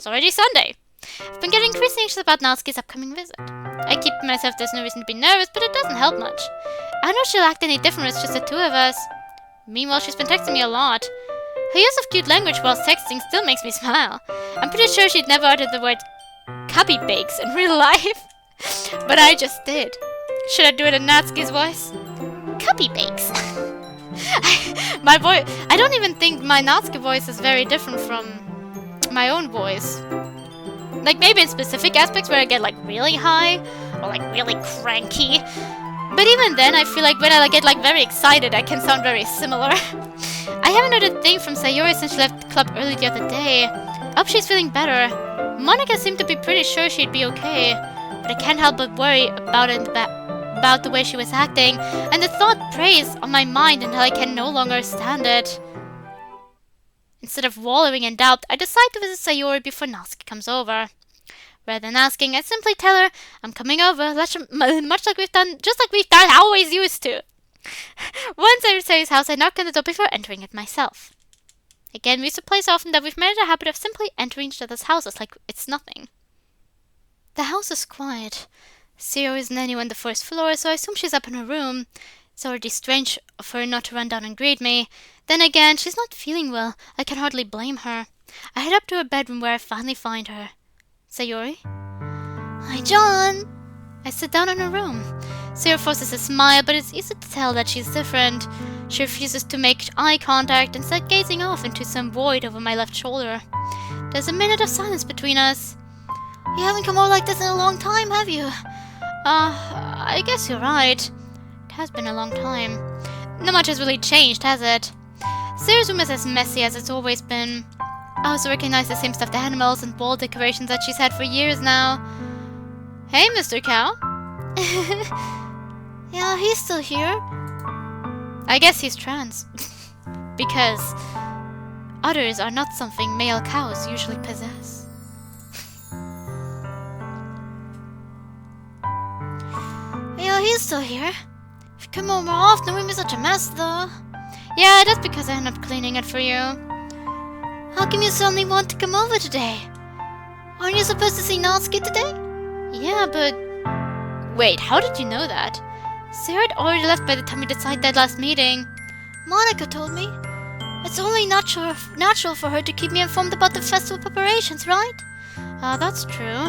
It's already Sunday. I've been getting increasingly anxious about Natsuki's upcoming visit. I keep myself there's no reason to be nervous, but it doesn't help much. I don't know if she'll act any different when it's just the two of us. Meanwhile, she's been texting me a lot. Her use of cute language while texting still makes me smile. I'm pretty sure she'd never uttered the word cubby bakes in real life. But I just did. Should I do it in Natsuki's voice? Cubby bakes. I don't even think my Natsuki voice is very different from my own voice. Like maybe in specific aspects where I get like really high or like really cranky. But even then I feel like when I get like very excited I can sound very similar. I haven't heard a thing from Sayori since she left the club early the other day. I hope she's feeling better. Monica seemed to be pretty sure she'd be okay. But I can't help but worry about the way she was acting, and the thought preys on my mind until I can no longer stand it. Instead of wallowing in doubt, I decide to visit Sayori before Natsuki comes over. Rather than asking, I simply tell her I'm coming over, much like we've done, always used to. Once I reach Sayori's house, I knock on the door before entering it myself. Again, we used to play so often that we've made it a habit of simply entering each other's houses like it's nothing. The house is quiet. Sayori isn't anywhere on the first floor, so I assume she's up in her room. It's already strange of her not to run down and greet me. Then again, she's not feeling well. I can hardly blame her. I head up to her bedroom where I finally find her. Sayori? Hi, John! I sit down in her room. Sayori forces a smile, but it's easy to tell that she's different. She refuses to make eye contact, instead gazing off into some void over my left shoulder. There's a minute of silence between us. You haven't come over like this in a long time, have you? I guess you're right. It has been a long time. Not much has really changed, has it? Sayori's room is as messy as it's always been. I also recognize the same stuffed animals and wall decorations that she's had for years now. Hey, Mr. Cow. Yeah, he's still here. I guess he's trans. Because udders are not something male cows usually possess. Yeah, he's still here. If you come over more often, it wouldn't be such a mess, though. Yeah, that's because I ended up cleaning it for you. How come you suddenly want to come over today? Aren't you supposed to see Natsuki today? Yeah, but... Wait, how did you know that? Sarah had already left by the time we decided that last meeting. Monica told me. It's only natural for her to keep me informed about the festival preparations, right? That's true.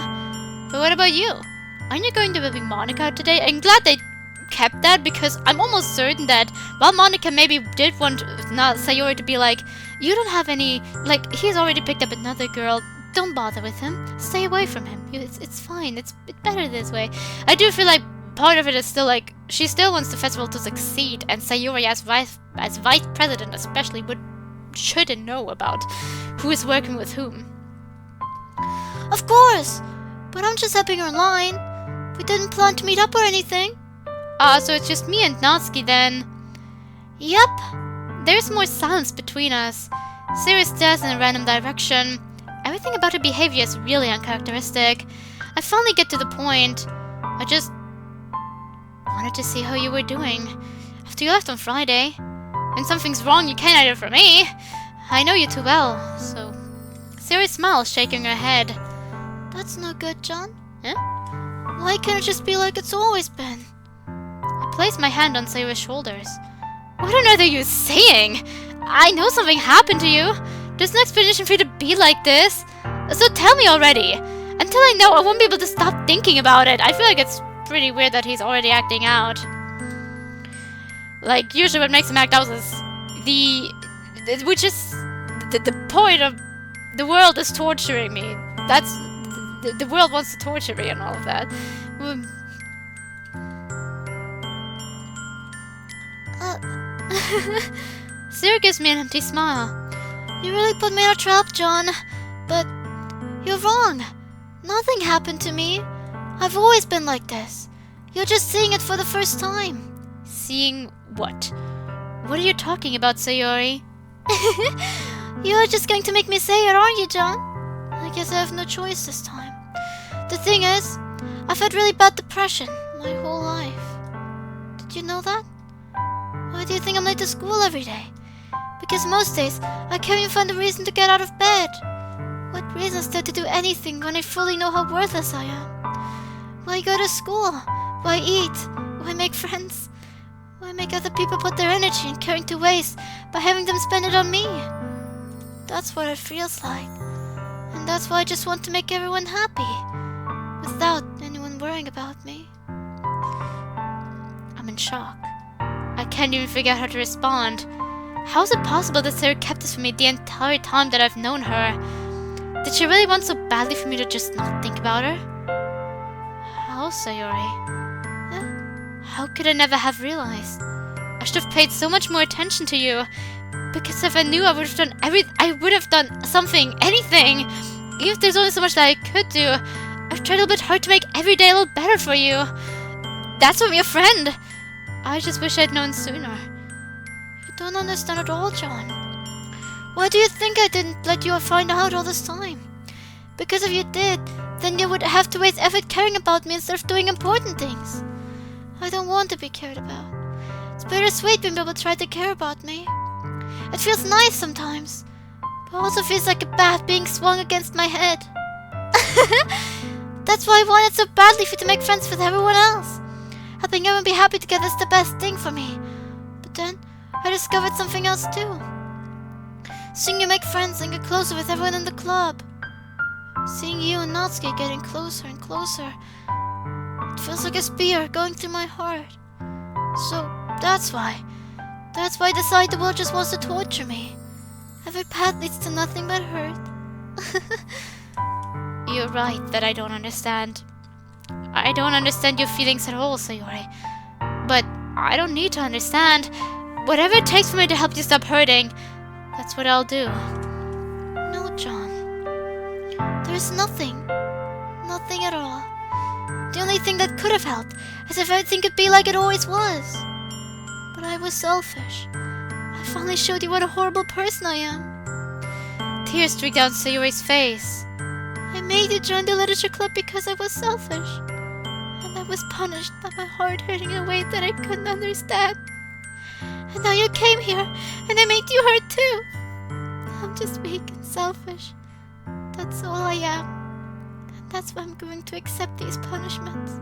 But what about you? Aren't you going to be with Monica today? I'm glad they kept that because I'm almost certain that while Monica maybe did want Sayori to be like, you don't have any, like, he's already picked up another girl, don't bother with him, stay away from him, it's fine, it's better this way. I do feel like part of it is still like, she still wants the festival to succeed, and Sayori as vice president especially shouldn't know about who is working with whom. Of course, but I'm just helping her in line. We didn't plan to meet up or anything. So it's just me and Natsuki then. Yep. There's more silence between us. Sayori stares in a random direction. Everything about her behavior is really uncharacteristic. I finally get to the point. I just wanted to see how you were doing. After you left on Friday. When something's wrong, you can't hide it from me. I know you too well, so... Sayori smiles, shaking her head. That's no good, John. Huh? Why can't it just be like it's always been? I place my hand on Sayori's shoulders. What on earth are you saying? I know something happened to you. There's no explanation for you to be like this. So tell me already. Until I know, I won't be able to stop thinking about it. I feel like it's pretty weird that he's already acting out. Like, usually what makes him act out is the point of the world is torturing me. That's... The world wants to torture me and all of that. Sarah gives me an empty smile. You really put me in a trap, John. But you're wrong. Nothing happened to me. I've always been like this. You're just seeing it for the first time. Seeing what? What are you talking about, Sayori? You're just going to make me say it, aren't you, John? I guess I have no choice this time. The thing is, I've had really bad depression my whole life. Did you know that? Why do you think I'm late to school every day? Because most days, I can't even find a reason to get out of bed. What reason is there to do anything when I fully know how worthless I am? Why go to school? Why eat? Why make friends? Why make other people put their energy and caring to waste by having them spend it on me? That's what it feels like. And that's why I just want to make everyone happy, without anyone worrying about me. I'm in shock. I can't even figure out how to respond. How is it possible that Sayori kept this from me the entire time that I've known her? Did she really want so badly for me to just not think about her? How, Sayori? How could I never have realized? I should have paid so much more attention to you. Because if I knew, I would have done something, anything. Even if there's only so much that I could do, I've tried a little bit hard to make every day a little better for you. That's from your friend. I just wish I'd known sooner. You don't understand at all, John. Why do you think I didn't let you find out all this time? Because if you did, then you would have to waste effort caring about me instead of doing important things. I don't want to be cared about. It's bittersweet when people try to care about me. It feels nice sometimes, but also feels like a bat being swung against my head. That's why I wanted so badly for you to make friends with everyone else. Helping everyone be happy together is the best thing for me. But then, I discovered something else too. Seeing you make friends and get closer with everyone in the club. Seeing you and Natsuki getting closer and closer. It feels like a spear going through my heart. So, that's why I decide the world just wants to torture me. Every path leads to nothing but hurt. You're right that I don't understand. I don't understand your feelings at all, Sayori. But I don't need to understand. Whatever it takes for me to help you stop hurting, that's what I'll do. No, John. There's nothing. Nothing at all. The only thing that could have helped is if everything could be like it always was. But I was selfish. I finally showed you what a horrible person I am. Tears streaked down Sayori's face. I made you join the literature club because I was selfish. And I was punished by my heart hurting in a way that I couldn't understand. And now you came here, and I made you hurt too. I'm just weak and selfish. That's all I am. And that's why I'm going to accept these punishments.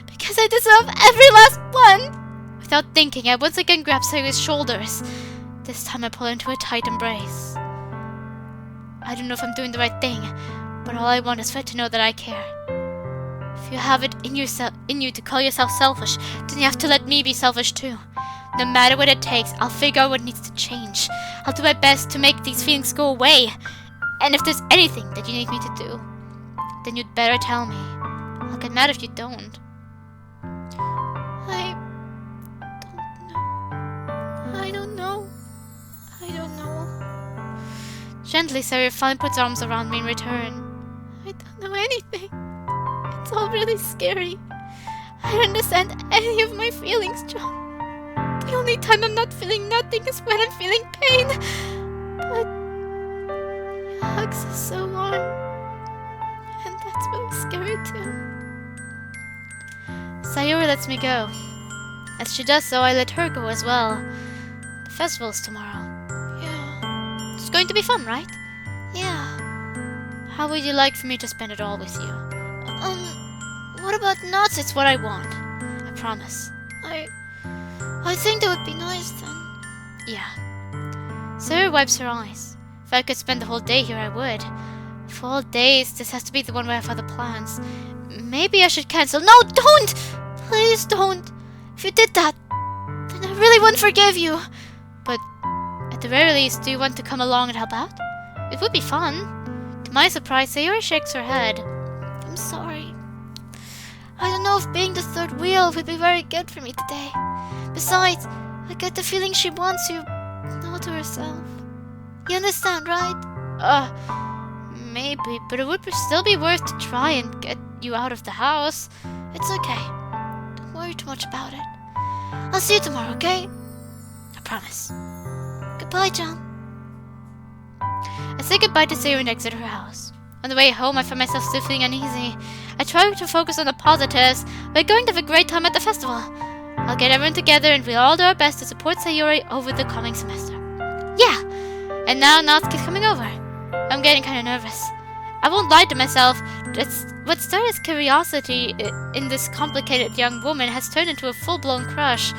Because I deserve every last one! Without thinking, I once again grabbed Sayori's shoulders. This time I pull into a tight embrace. I don't know if I'm doing the right thing, but all I want is for it to know that I care. If you have it in you to call yourself selfish, then you have to let me be selfish too. No matter what it takes, I'll figure out what needs to change. I'll do my best to make these feelings go away. And if there's anything that you need me to do, then you'd better tell me. I'll get mad if you don't. I don't know. Gently, Sayori finally puts her arms around me in return. I don't know anything. It's all really scary. I don't understand any of my feelings, John. The only time I'm not feeling nothing is when I'm feeling pain. But your hugs are so warm. And that's really scary too. Sayori lets me go. As she does so, I let her go as well. The festival's tomorrow. Yeah. It's going to be fun, right? Yeah. How would you like for me to spend it all with you? What about nuts? It's what I want. I promise. I think that would be nice then. Yeah. Sayori wipes her eyes. If I could spend the whole day here, I would. For all days, this has to be the one where I have other plans. Maybe I should cancel. No, don't! Please don't. If you did that, then I really wouldn't forgive you. But at the very least, do you want to come along and help out? It would be fun. To my surprise, Sayori shakes her head. I'm sorry. I don't know if being the third wheel would be very good for me today. Besides, I get the feeling she wants you all to herself. You understand, right? Maybe, but it would still be worth to try and get you out of the house. It's okay. Don't worry too much about it. I'll see you tomorrow, okay? I promise. Goodbye, John. I say goodbye to Sayori and exit her house. On the way home, I find myself still feeling uneasy. I try to focus on the positives. We're going to have a great time at the festival. I'll get everyone together and we'll all do our best to support Sayori over the coming semester. Yeah! And now Natsuki's coming over. I'm getting kind of nervous. I won't lie to myself. What started as curiosity in this complicated young woman has turned into a full-blown crush.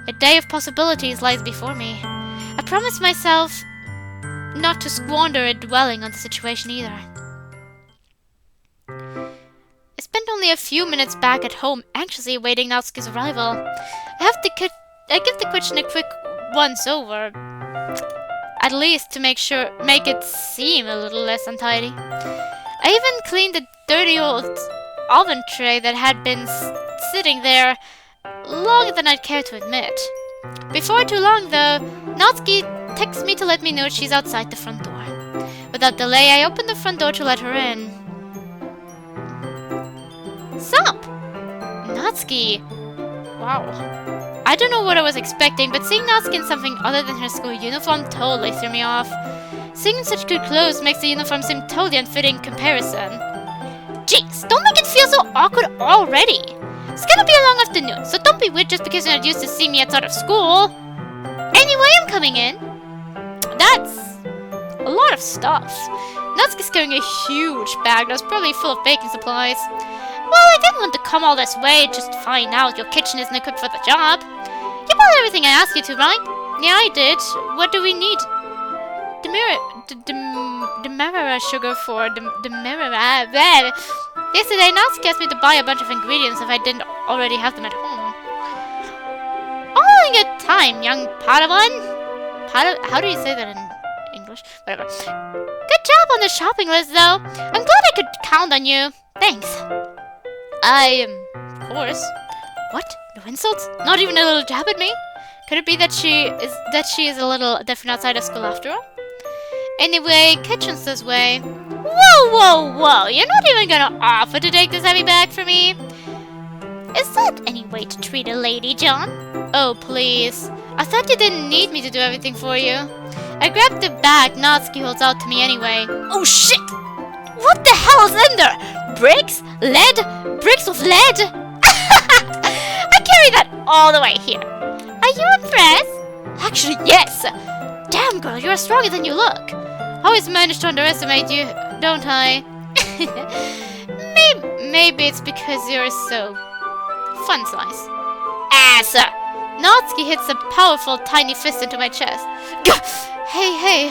A day of possibilities lies before me. I promised myself not to squander it dwelling on the situation either. I spent only a few minutes back at home, anxiously awaiting Natsuki's arrival. I give the kitchen a quick once-over, at least to make it seem a little less untidy. I even cleaned the dirty old oven tray that had been sitting there longer than I'd care to admit. Before too long, though, Natsuki texts me to let me know she's outside the front door. Without delay, I opened the front door to let her in. Sup? Natsuki. Wow. I don't know what I was expecting, but seeing Natsuki in something other than her school uniform totally threw me off. Seeing in such good clothes makes the uniform seem totally unfitting in comparison. Jeez, don't make it feel so awkward already. It's gonna be a long afternoon, so don't be weird just because you're not used to seeing me outside of school. Anyway, I'm coming in. That's a lot of stuff. Natsuki's carrying a huge bag that's probably full of baking supplies. Well, I didn't want to come all this way just to find out your kitchen isn't equipped for the job. You bought everything I asked you to, right? Yeah, I did. What do we need? Demerara sugar for Demerara. Yesterday, Natsuki asked me to buy a bunch of ingredients if I didn't already have them at home. All in good time, young Padawan. How do you say that in English? Whatever. Good job on the shopping list, though. I'm glad I could count on you. Thanks. Of course. What? No insults? Not even a little jab at me? Could it be that she is a little different outside of school after all? Anyway, kitchen's this way. Whoa! You're not even gonna offer to take this heavy bag for me? Is that any way to treat a lady, John? Oh, please. I thought you didn't need me to do everything for you. I grabbed the bag Natsuki holds out to me anyway. Oh shit! What the hell is in there? Bricks? Lead? Bricks of lead? I carry that all the way here. Are you impressed? Actually, yes. Damn, girl, you're stronger than you look. I always manage to underestimate you, don't I? maybe it's because you're so fun size. Ass! Natsuki hits a powerful tiny fist into my chest. Hey,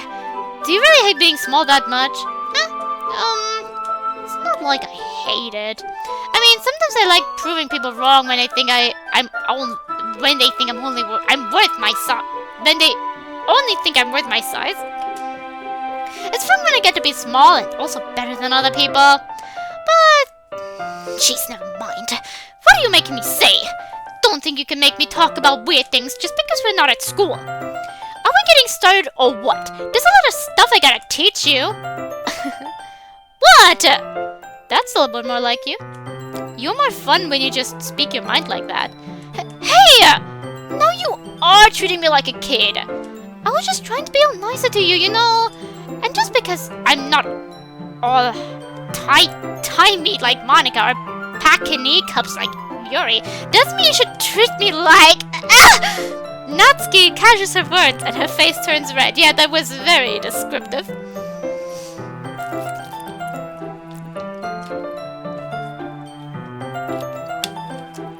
do you really hate being small that much? Huh? It's not like I hate it. I mean, sometimes I like proving people wrong when they think I'm worth my size. When they only think I'm worth my size. It's fun when I get to be small and also better than other people. But jeez, never mind. What are you making me say? Don't think you can make me talk about weird things just because we're not at school. Are we getting started or what? There's a lot of stuff I gotta teach you. What? That's a little bit more like you. You're more fun when you just speak your mind like that. Hey! Now you are treating me like a kid. I was just trying to be all nicer to you, you know? And just because I'm not all tie-meat like Monica or pack-knee cups like Yuri doesn't mean you should treat me like... Natsuki catches her words and her face turns red. Yeah, that was very descriptive.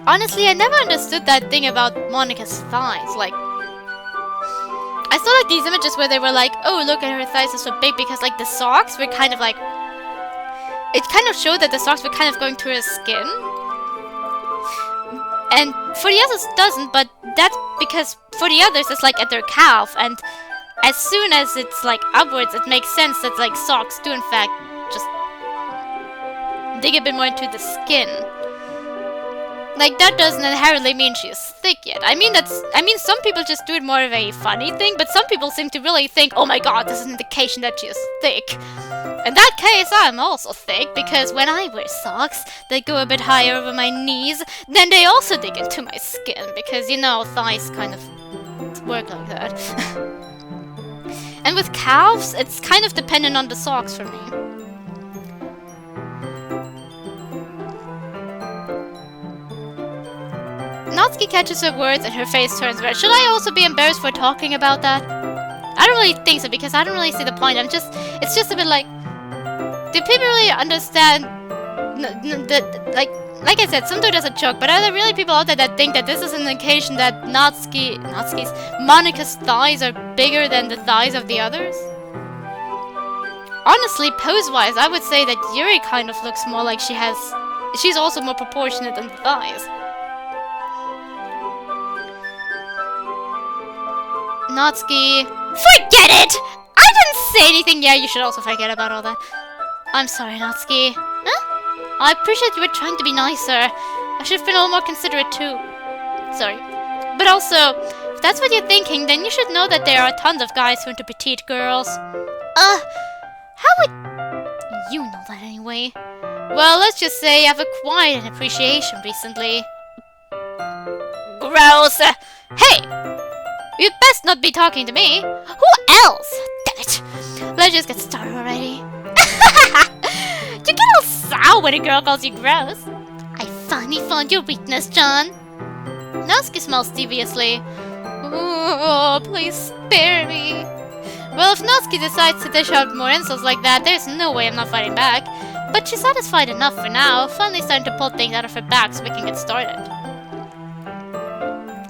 Honestly, I never understood that thing about Monica's thighs. Like, I saw like these images where they were like, oh, look at her thighs are so big because like the socks were kind of like, it kind of showed that the socks were kind of going through her skin. And for the others it doesn't, but that's because for the others it's like at their calf, and as soon as it's like upwards it makes sense that like socks do in fact just dig a bit more into the skin. Like, that doesn't inherently mean she's thick yet. I mean, some people just do it more of a funny thing, but some people seem to really think, oh my god, this is an indication that she is thick. In that case, I'm also thick, because when I wear socks, they go a bit higher over my knees, then they also dig into my skin, because, you know, thighs kind of work like that. And with calves, it's kind of dependent on the socks for me. Natsuki catches her words and her face turns red. Should I also be embarrassed for talking about that? I don't really think so because I don't really see the point. It's just a bit like, do people really understand that, like I said, sometimes there's a joke, but are there really people out there that think that this is an indication that Monika's thighs are bigger than the thighs of the others? Honestly, pose-wise, I would say that Yuri kind of looks more like she's also more proportionate than the thighs. Natsuki, forget it! I didn't say anything. Yeah, you should also forget about all that. I'm sorry, Natsuki. Huh? I appreciate you were trying to be nicer. I should have been a little more considerate too. Sorry. But also, if that's what you're thinking, then you should know that there are tons of guys who are into petite girls. How would you know that anyway? Well, let's just say I've acquired an appreciation recently. Gross! Hey! You'd best not be talking to me. Who else? Damn it. Let's just get started already. You get all sour when a girl calls you gross. I finally found your weakness, John. Natsuki smiles deviously. Oh, please spare me. Well, if Natsuki decides to dish out more insults like that, there's no way I'm not fighting back. But she's satisfied enough for now, finally starting to pull things out of her back so we can get started.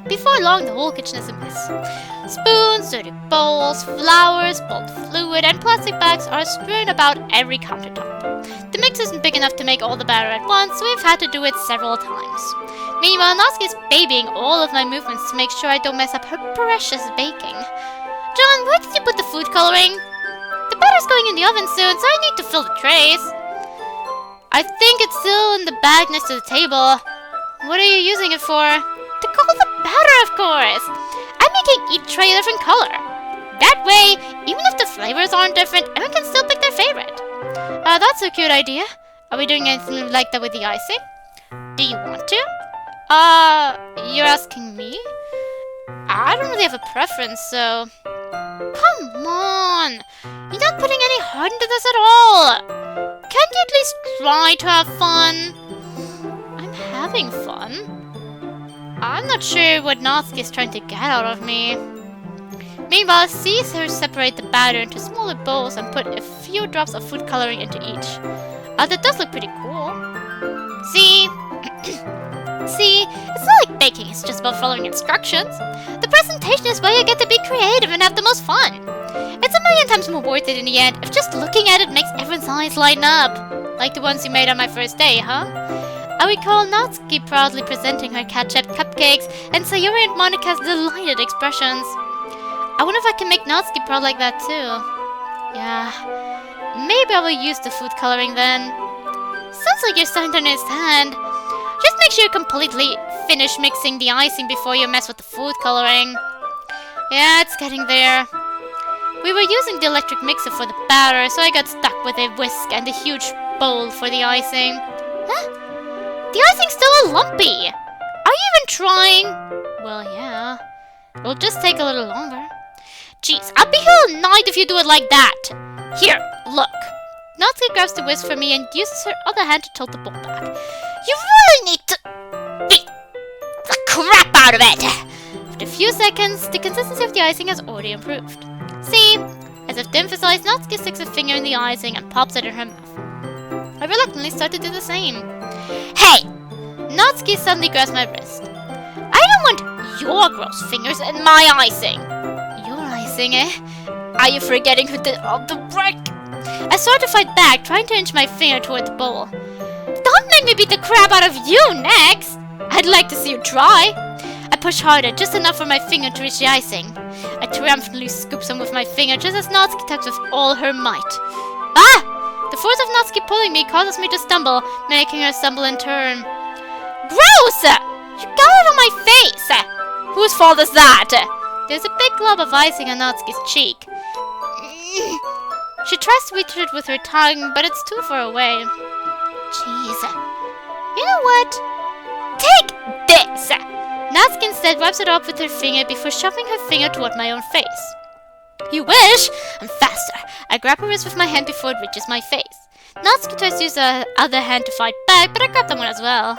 Before long, the whole kitchen is a mess. Spoons, dirty bowls, flowers, boiled fluid, and plastic bags are strewn about every countertop. The mix isn't big enough to make all the batter at once, so we've had to do it several times. Meanwhile, Natsuki is babying all of my movements to make sure I don't mess up her precious baking. John, where did you put the food coloring? The batter's going in the oven soon, so I need to fill the trays. I think it's still in the bag next to the table. What are you using it for? To color the batter, of course! I'm making each tray a different color. That way, even if the flavors aren't different, everyone can still pick their favorite. That's a cute idea. Are we doing anything like that with the icing? Do you want to? You're asking me? I don't really have a preference, so... Come on! You're not putting any heart into this at all! Can't you at least try to have fun? I'm having fun. I'm not sure what Natsuki is trying to get out of me. Meanwhile, I see her separate the batter into smaller bowls and put a few drops of food coloring into each. That does look pretty cool. See? See, it's not like baking, it's just about following instructions. The presentation is where you get to be creative and have the most fun. It's a million times more worth it in the end if just looking at it makes everyone's eyes lighten up. Like the ones you made on my first day, huh? I recall Natsuki proudly presenting her cat-shaped cupcakes and Sayuri and Monika's delighted expressions. I wonder if I can make Natsuki proud like that too. Yeah, maybe I will use the food coloring then. Sounds like you're starting to understand. Just make sure you completely finish mixing the icing before you mess with the food coloring. Yeah, it's getting there. We were using the electric mixer for the batter, so I got stuck with a whisk and a huge bowl for the icing. Huh? The icing's still lumpy! Are you even trying? Well, yeah. It'll just take a little longer. Jeez, I'll be here all night if you do it like that! Here, look. Natsuki grabs the whisk from me and uses her other hand to tilt the bowl back. You really need to beat the crap out of it! After a few seconds, the consistency of the icing has already improved. See? As if to emphasize, Natsuki sticks a finger in the icing and pops it in her mouth. I reluctantly start to do the same. Hey! Natsuki suddenly grabs my wrist. I don't want your gross fingers in my icing! Your icing, eh? Are you forgetting who did all the work? I start to fight back, trying to inch my finger toward the bowl. Don't make me beat the crap out of you next! I'd like to see you try! I push harder, just enough for my finger to reach the icing. I triumphantly scoop some with my finger, just as Natsuki tugs with all her might. Ah! The force of Natsuki pulling me causes me to stumble, making her stumble in turn. Gross! You got it on my face! Whose fault is that? There's a big glob of icing on Natsuki's cheek. She tries to reach it with her tongue, but it's too far away. Jeez. You know what? Take this! Natsuki instead wipes it off with her finger before shoving her finger toward my own face. You wish! I'm faster. I grab her wrist with my hand before it reaches my face. Natsuki tries to use the other hand to fight back, but I grab that one as well.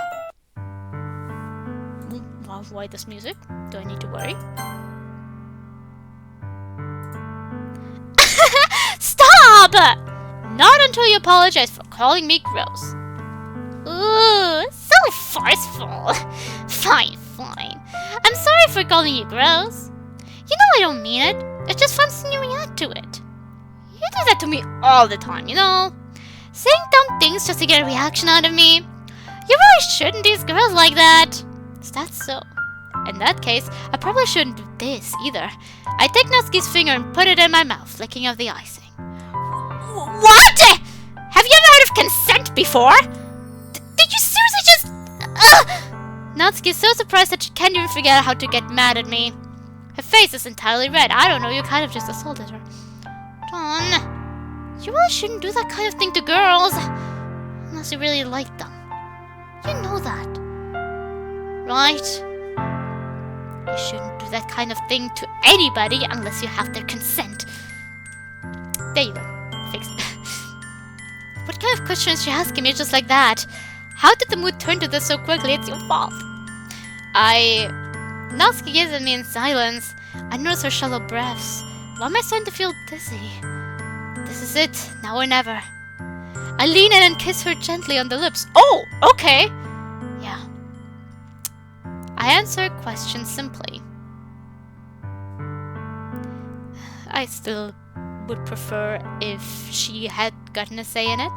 Why this music? Do I need to worry? Stop! Not until you apologize for calling me gross. Ooh, so forceful. Fine, fine. I'm sorry for calling you gross. You know I don't mean it. It's just fun seeing you react to it. You do that to me all the time, you know? Saying dumb things just to get a reaction out of me. You really shouldn't tease girls like that. Is that so? In that case, I probably shouldn't do this either. I take Natsuki's finger and put it in my mouth, licking off the icing. What? Have you ever heard of consent before? Did you seriously just... Natsuki is so surprised that she can't even figure out how to get mad at me. Her face is entirely red. I don't know, you kind of just assaulted her. Dawn, you really shouldn't do that kind of thing to girls. Unless you really like them. You know that. Right? You shouldn't do that kind of thing to anybody unless you have their consent. There you go. Fixed. What kind of questions is she asking me just like that? How did the mood turn to this so quickly? It's your fault. Natsuki gazes at me in silence. I notice her shallow breaths. Why am I starting to feel dizzy? This is it, now or never. I lean in and kiss her gently on the lips. Oh, okay. Yeah. I answer her question simply. I still would prefer if she had gotten a say in it.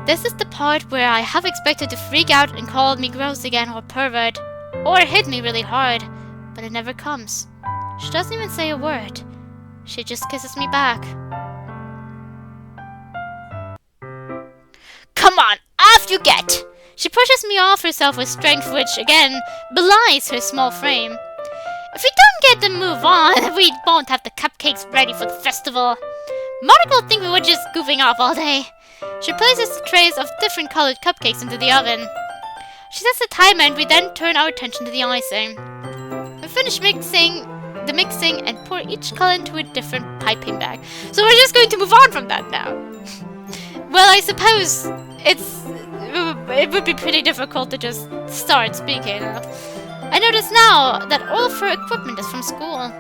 This is the part where I have expected to freak out and call me gross again or pervert, or hit me really hard, but it never comes. She doesn't even say a word. She just kisses me back. Come on, off you get! She pushes me off herself with strength, which again belies her small frame. If we don't get to move on, we won't have the cupcakes ready for the festival. Monica will think we were just goofing off all day. She places the trays of different colored cupcakes into the oven. She sets the timer and we then turn our attention to the icing. We finish mixing and pour each color into a different piping bag. So we're just going to move on from that now. Well, I suppose it would be pretty difficult to just start speaking. I notice now that all of her equipment is from school.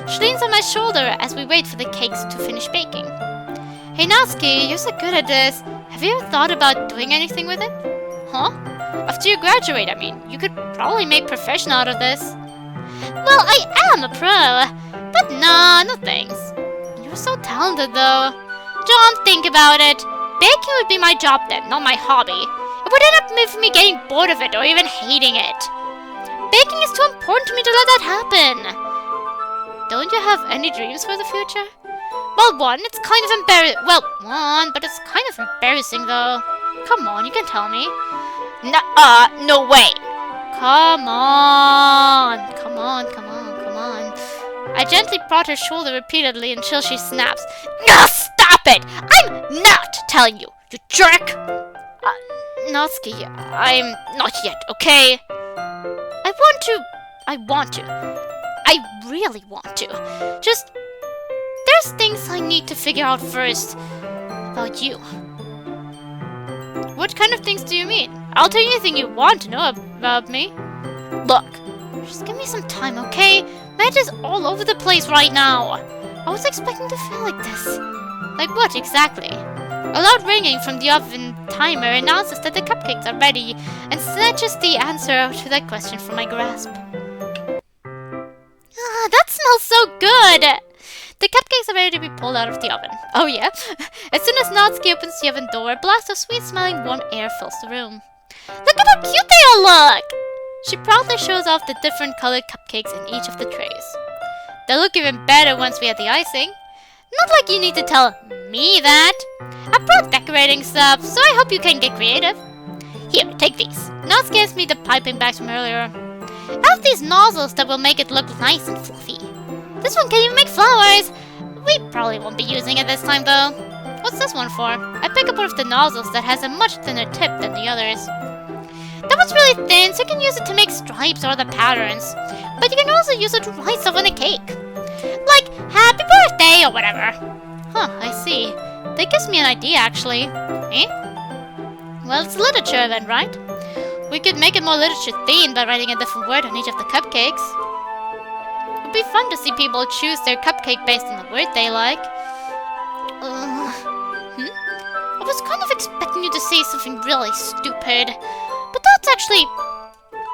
She leans on my shoulder as we wait for the cakes to finish baking. Hey Natsuki, you're so good at this. Have you ever thought about doing anything with it? Huh? After you graduate, I mean. You could probably make profession out of this. Well, I am a pro. But nah, no thanks. You're so talented though. Don't think about it. Baking would be my job then, not my hobby. It would end up with me getting bored of it or even hating it. Baking is too important to me to let that happen. Don't you have any dreams for the future? Well, but it's kind of embarrassing though. Come on, you can tell me. No way. Come on. I gently prod her shoulder repeatedly until she snaps. No, stop it! I'm not telling you, you jerk! Natsuki, I'm not yet, okay? I want to. I really want to. Just, there's things I need to figure out first about you. What kind of things do you mean? I'll tell you anything you want to know about me. Look, just give me some time, okay? My head is all over the place right now. I was expecting to feel like this. Like what exactly? A loud ringing from the oven timer announces that the cupcakes are ready and snatches the answer to that question from my grasp. That smells so good! The cupcakes are ready to be pulled out of the oven. Oh yeah? As soon as Natsuki opens the oven door, a blast of sweet-smelling warm air fills the room. Look at how cute they all look! She proudly shows off the different colored cupcakes in each of the trays. They'll look even better once we add the icing. Not like you need to tell me that. I brought decorating stuff, so I hope you can get creative. Here, take these. Natsuki gives me the piping bags from earlier. I have these nozzles that will make it look nice and fluffy. This one can even make flowers. We probably won't be using it this time though. What's this one for? I pick up one of the nozzles that has a much thinner tip than the others. That one's really thin, so you can use it to make stripes or other patterns. But you can also use it to write stuff on a cake. Like, happy birthday or whatever. Huh, I see. That gives me an idea actually. Eh? Well, it's literature then, right? We could make it more literature themed by writing a different word on each of the cupcakes. It'd be fun to see people choose their cupcake based on the word they like. I was kind of expecting you to say something really stupid, but that's actually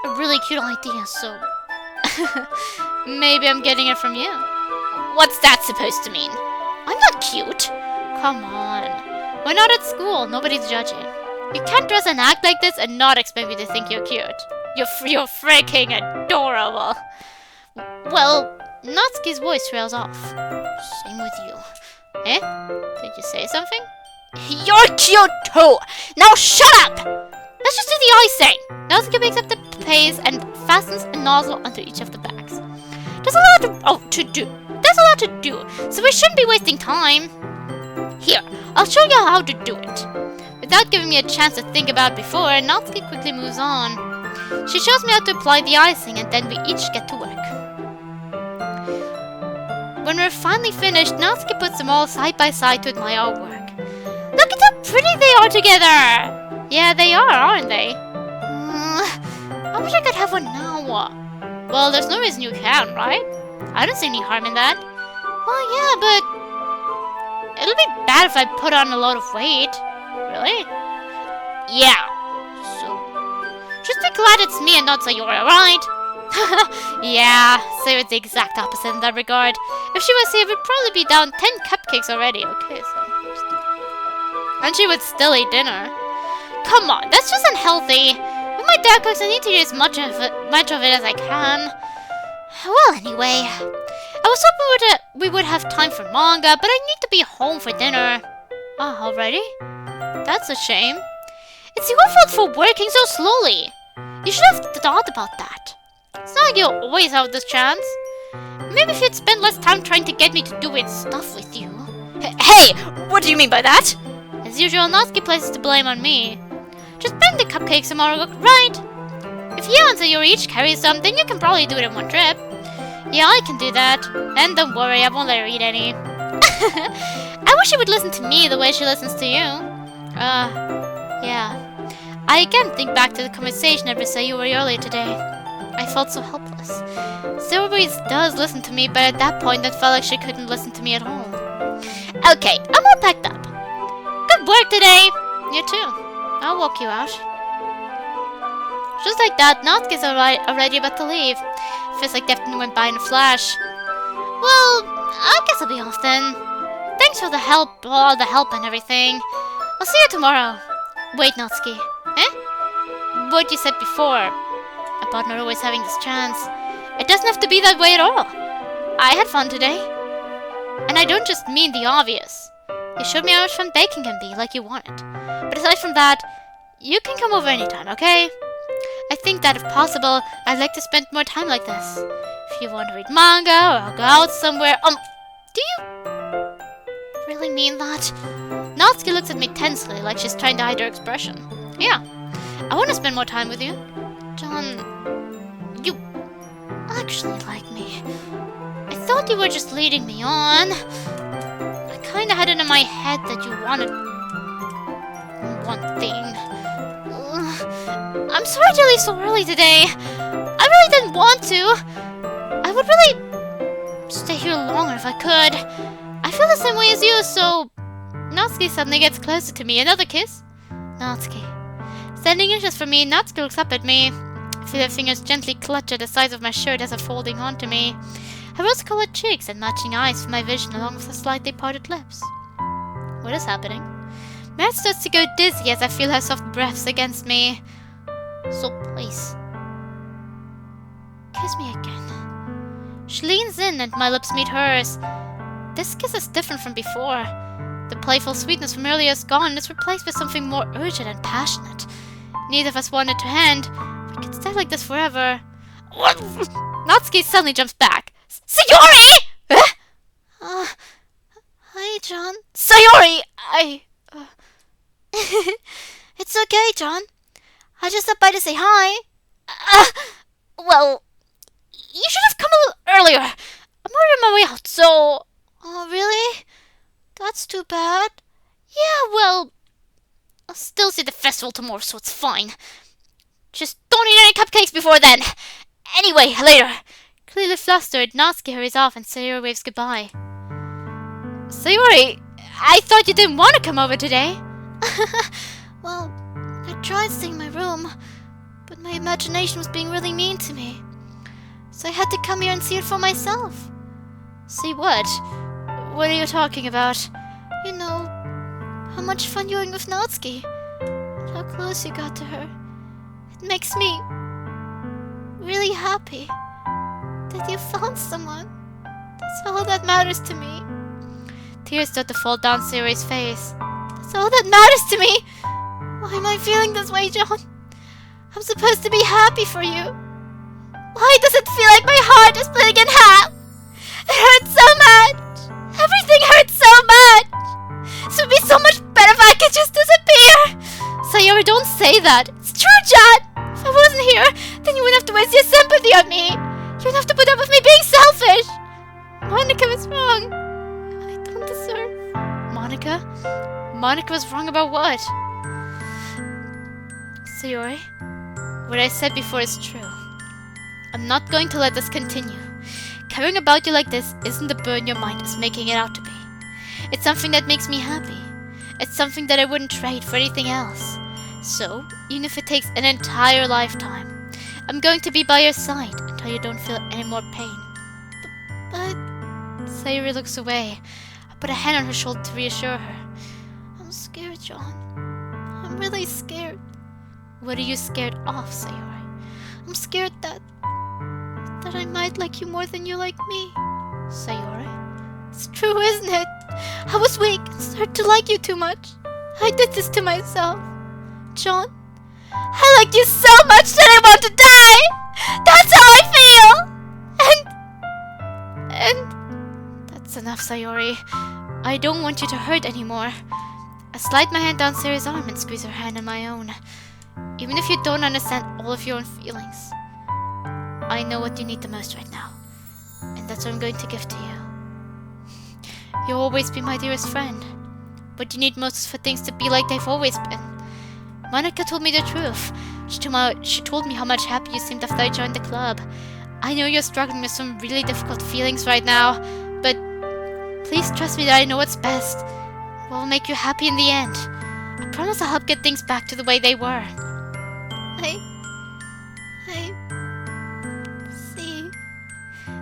a really cute idea, so... Maybe I'm getting it from you. What's that supposed to mean? I'm not cute. Come on. We're not at school. Nobody's judging. You can't dress and act like this and not expect me to think you're cute. You're freaking adorable. Well, Natsuki's voice trails off. Same with you. Eh? Did you say something? You're cute too! Now shut up! Let's just do the icing! Natsuki picks up the paste and fastens a nozzle under each of the bags. There's a lot to do. There's a lot to do, so we shouldn't be wasting time. Here, I'll show you how to do it. Without giving me a chance to think about it before, Natsuki quickly moves on. She shows me how to apply the icing and then we each get to work. When we're finally finished, Natsuki puts them all side by side to admire our work. Look at how pretty they are together! Yeah, they are, aren't they? I wish I could have one now. Well, there's no reason you can, right? I don't see any harm in that. Well, yeah, but... it'll be bad if I put on a lot of weight. Really? Yeah. So... just be glad it's me and not Sayori, right? Yeah, Sayori's the exact opposite in that regard. If she was here, we'd probably be down 10 cupcakes already. Okay, so... and she would still eat dinner. Come on, that's just unhealthy. When my dad cooks, I need to eat as much of it as I can. Well, anyway, I was hoping we would have time for manga, but I need to be home for dinner. Oh, already? That's a shame. It's your fault for working so slowly. You should have thought about that. It's not like you'll always have this chance. Maybe if you'd spend less time trying to get me to do weird stuff with you. Hey, what do you mean by that? As usual, Natsuki places the blame on me. Just bring the cupcakes tomorrow, right? If you and Sayori each carry some, then you can probably do it in one trip. Yeah, I can do that. And don't worry, I won't let her eat any. I wish she would listen to me the way she listens to you. Yeah. I again think back to the conversation I had with Sayori earlier today. I felt so helpless. Sayori does listen to me, but at that point it felt like she couldn't listen to me at all. Okay, I'm all packed up. Good work today! You too. I'll walk you out. Just like that, Natsuki's already about to leave. Feels like the afternoon went by in a flash. Well, I guess I'll be off then. Thanks for the help, all the help and everything. I'll see you tomorrow. Wait, Natsuki. Eh? What you said before about not always having this chance. It doesn't have to be that way at all. I had fun today. And I don't just mean the obvious. You showed me how much fun baking can be, like you wanted. But aside from that, you can come over anytime, okay? I think that if possible, I'd like to spend more time like this. If you want to read manga or go out somewhere, do you really mean that? Natsuki looks at me tensely, like she's trying to hide her expression. Yeah, I want to spend more time with you. John, you actually like me. I thought you were just leading me on. I kinda had it in my head that you wanted one thing. I'm sorry to leave so early today. I really didn't want to. I would really stay here longer if I could. I feel the same way as you, so... Natsuki suddenly gets closer to me. Another kiss? Natsuki. Standing inches from me, Natsuki looks up at me. I feel her fingers gently clutch at the sides of my shirt as if folding onto me. Her rose-colored cheeks and matching eyes for my vision along with her slightly parted lips. What is happening? My head starts to go dizzy as I feel her soft breaths against me. So please, kiss me again. She leans in and my lips meet hers. This kiss is different from before. The playful sweetness from earlier is gone and is replaced with something more urgent and passionate. Neither of us wanted to end. We could stay like this forever. Natsuki suddenly jumps back. Sayori! Hi, John. Sayori! It's okay, John. I just stopped by to say hi. Well, you should have come a little earlier. I'm already on my way out, so... Oh, really? That's too bad. Yeah, well... I'll still see the festival tomorrow, so it's fine. Just don't eat any cupcakes before then. Anyway, later. Completely flustered, Natsuki hurries off and Sayori waves goodbye. Sayori, I thought you didn't want to come over today. Well, I tried staying in my room, but my imagination was being really mean to me. So I had to come here and see it for myself. See what? What are you talking about? You know, how much fun you were having with Natsuki, and how close you got to her. It makes me really happy that you found someone. That's all that matters to me. Tears start to fall down Sayori's face. That's all that matters to me. Why am I feeling this way, John? I'm supposed to be happy for you. Why does it feel like my heart is splitting in half? It hurts so much. Everything hurts so much. This would be so much better if I could just disappear. Sayori, don't say that. It's true, John. If I wasn't here, then you wouldn't have to waste your sympathy on me. You wouldn't have to put up with me being selfish. Monica was wrong. I don't deserve... Monica? Monica was wrong about what? Sayori, what I said before is true. I'm not going to let this continue. Caring about you like this isn't the burden your mind is making it out to be. It's something that makes me happy. It's something that I wouldn't trade for anything else. So, even if it takes an entire lifetime, I'm going to be by your side until you don't feel any more pain. But... Sayori looks away. I put a hand on her shoulder to reassure her. I'm scared, John. I'm really scared. What are you scared of, Sayori? I'm scared that I might like you more than you like me. Sayori? It's true, isn't it? I was weak and started to like you too much. I did this to myself. John, I like you so much that I want to die! That's how I feel! And... That's enough, Sayori. I don't want you to hurt anymore. I slide my hand down Sayori's arm and squeeze her hand in my own. Even if you don't understand all of your own feelings, I know what you need the most right now. And that's what I'm going to give to you. You'll always be my dearest friend. What you need most is for things to be like they've always been. Monica told me the truth. She told me how much happier you seemed after I joined the club. I know you're struggling with some really difficult feelings right now, but please trust me that I know what's best. It will make you happy in the end. I promise I'll help get things back to the way they were. I see.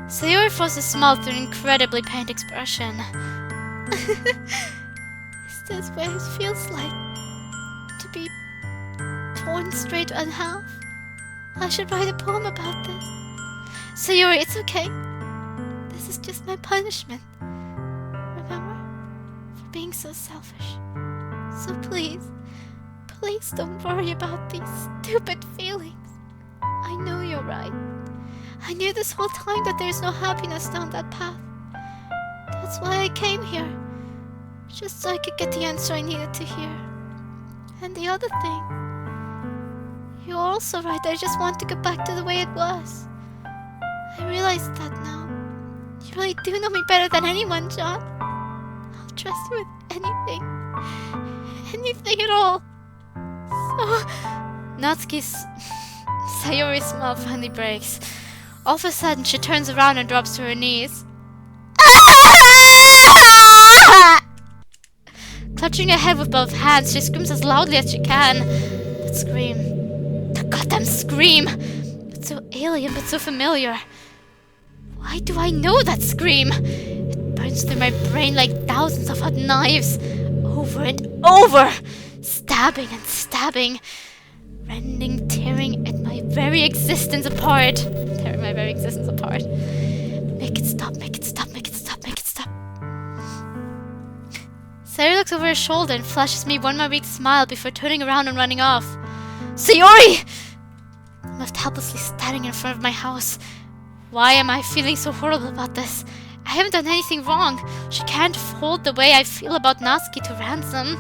Sayori forced a smile through an incredibly pained expression. Is this what it feels like? To be torn straight in half? I should write a poem about this. Sayori, it's okay. This is just my punishment. Remember? For being so selfish. So please don't worry about these stupid feelings. I know you're right. I knew this whole time that there's no happiness down that path. That's why I came here. Just so I could get the answer I needed to hear. And the other thing, you're also right, I just want to go back to the way it was. I realize that now. You really do know me better than anyone, John. I'll trust you with anything. Anything at all. So... Natsuki's... Sayori's smile finally breaks. All of a sudden, she turns around and drops to her knees. Clutching her head with both hands, she screams as loudly as she can. That scream. That goddamn scream! It's so alien but so familiar. Why do I know that scream? It burns through my brain like thousands of hot knives. Over and over! Stabbing and stabbing. Rending, tearing at my very existence apart. Tearing my very existence apart. Make it stop, make it stop, make it stop, make it stop. Sayori looks over her shoulder and flashes me one more weak smile before turning around and running off. Sayori! I'm left helplessly standing in front of my house. Why am I feeling so horrible about this? I haven't done anything wrong. She can't hold the way I feel about Natsuki to ransom.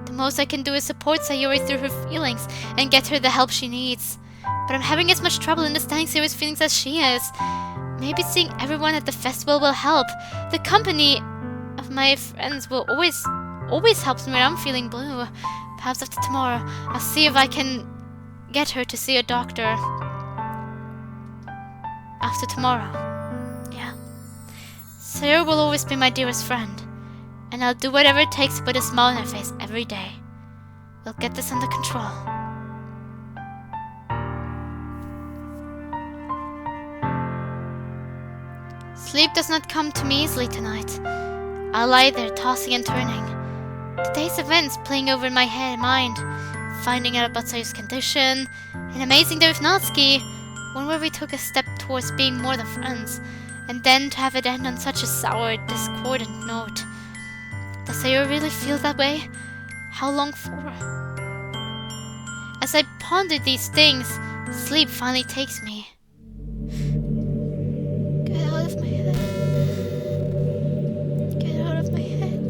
The most I can do is support Sayori through her feelings and get her the help she needs. But I'm having as much trouble understanding Sayori's feelings as she is. Maybe seeing everyone at the festival will help. The company of my friends will always helps me when I'm feeling blue. Perhaps after tomorrow, I'll see if I can get her to see a doctor. after tomorrow. Yeah. Sayori will always be my dearest friend, and I'll do whatever it takes to put a smile on her face every day. We'll get this under control. Sleep does not come to me easily tonight. I'll lie there tossing and turning, the day's events playing over in my mind, finding out about Sayori's condition, an amazing day with Natsuki, one where we took a step towards being more than friends, and then to have it end on such a sour, discordant note. Does Sayori really feel that way? How long for? As I ponder these things, sleep finally takes me. Get out of my head. Get out of my head.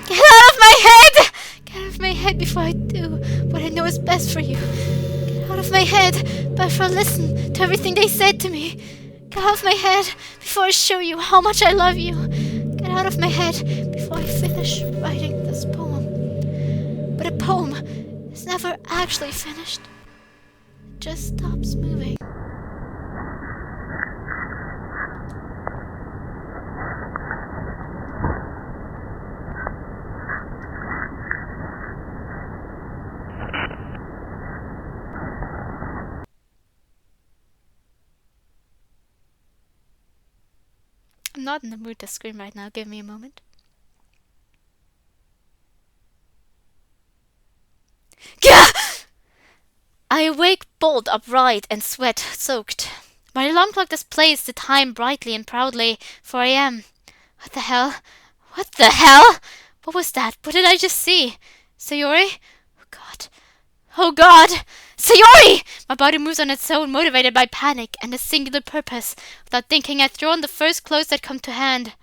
Get out of my head! Get out of my head before I do what I know is best for you. Get out of my head before I listen to everything they said to me. Get out of my head before I show you how much I love you. Get out of my head before I finish writing this poem. But a poem is never actually finished. It just stops moving. I'm not in the mood to scream right now. Give me a moment. Gah! I awake bolt upright and sweat-soaked. My alarm clock displays the time brightly and proudly, 4 a.m. What the hell? What the hell? What was that? What did I just see? Sayori? Oh god. Oh god! Sayori! My body moves on its own, motivated by panic and a singular purpose. Without thinking, I throw on the first clothes that come to hand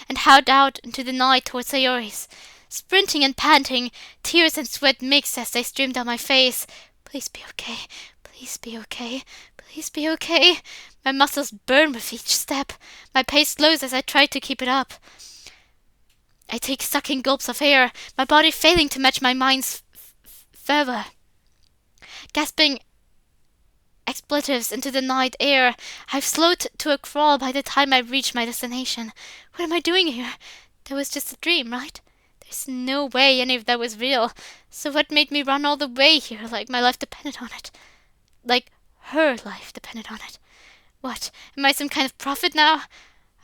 and head out into the night towards Sayori's. Sprinting and panting, tears and sweat mix as they stream down my face. Please be okay. Please be okay. Please be okay. My muscles burn with each step. My pace slows as I try to keep it up. I take sucking gulps of air, my body failing to match my mind's fervor. Gasping expletives into the night air, I've slowed to a crawl by the time I reach my destination. What am I doing here? That was just a dream, right? There's no way any of that was real. So what made me run all the way here like my life depended on it? Like her life depended on it. What? Am I some kind of prophet now?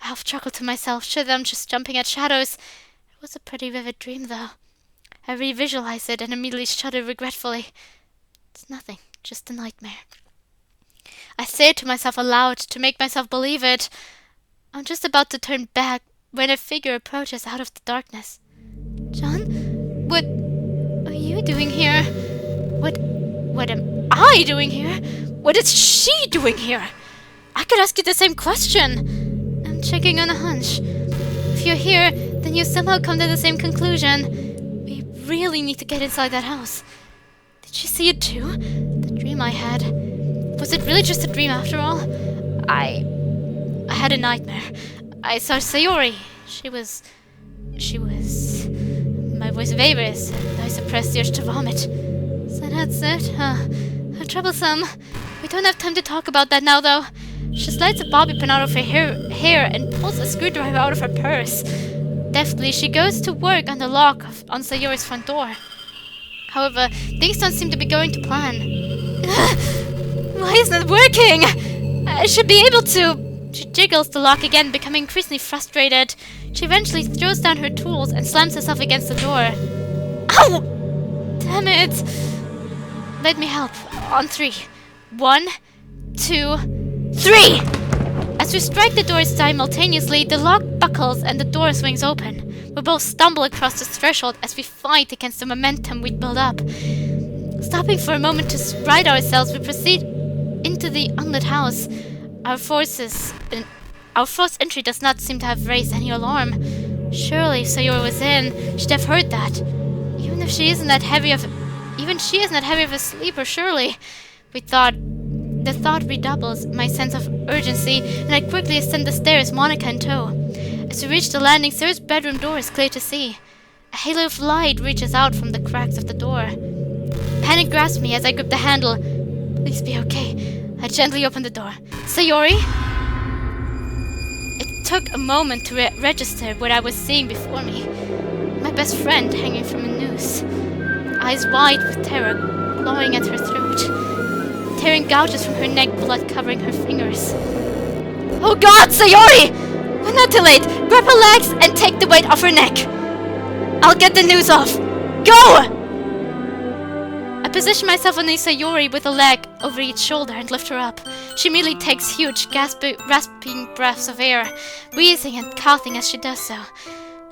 I half chuckled to myself, sure that I'm just jumping at shadows. It was a pretty vivid dream, though. I revisualized it and immediately shuddered regretfully. It's nothing, just a nightmare. I say it to myself aloud to make myself believe it. I'm just about to turn back when a figure approaches out of the darkness. John? What are you doing here? What am I doing here? What is she doing here? I could ask you the same question. I'm checking on a hunch. If you're here, then you somehow come to the same conclusion. We really need to get inside that house. Did she see it too? The dream I had. Was it really just a dream after all? I had a nightmare. I saw Sayori. She was... My voice wavers, and I suppress the urge to vomit. So that's it? How troublesome. We don't have time to talk about that now, though. She slides a bobby pin out of her hair and pulls a screwdriver out of her purse. Deftly, she goes to work on the lock on Sayori's front door. However, things don't seem to be going to plan. Why isn't it working? I should be able to... She jiggles the lock again, becoming increasingly frustrated. She eventually throws down her tools and slams herself against the door. Ow! Damn it! Let me help. On 3. 1, 2, 3! As we strike the doors simultaneously, the lock buckles and the door swings open. We both stumble across the threshold as we fight against the momentum we'd built up. Stopping for a moment to right ourselves, we proceed into the unlit house. Our forced entry does not seem to have raised any alarm. Surely, if Sayori was in, she'd have heard that. Even she isn't that heavy of a sleeper, surely. The thought redoubles my sense of urgency, and I quickly ascend the stairs, Monica in tow. As we reach the landing, Sarah's bedroom door is clear to see. A halo of light reaches out from the cracks of the door. Panic grasps me as I grip the handle. Please be okay. I gently opened the door. Sayori? It took a moment to register what I was seeing before me. My best friend hanging from a noose. Eyes wide with terror, clawing at her throat. Tearing gouges from her neck, blood covering her fingers. Oh God, Sayori! We're not too late! Grab her legs and take the weight off her neck! I'll get the noose off! Go! I position myself on Sayori with a leg over each shoulder and lift her up. She immediately takes huge, rasping breaths of air, wheezing and coughing as she does so.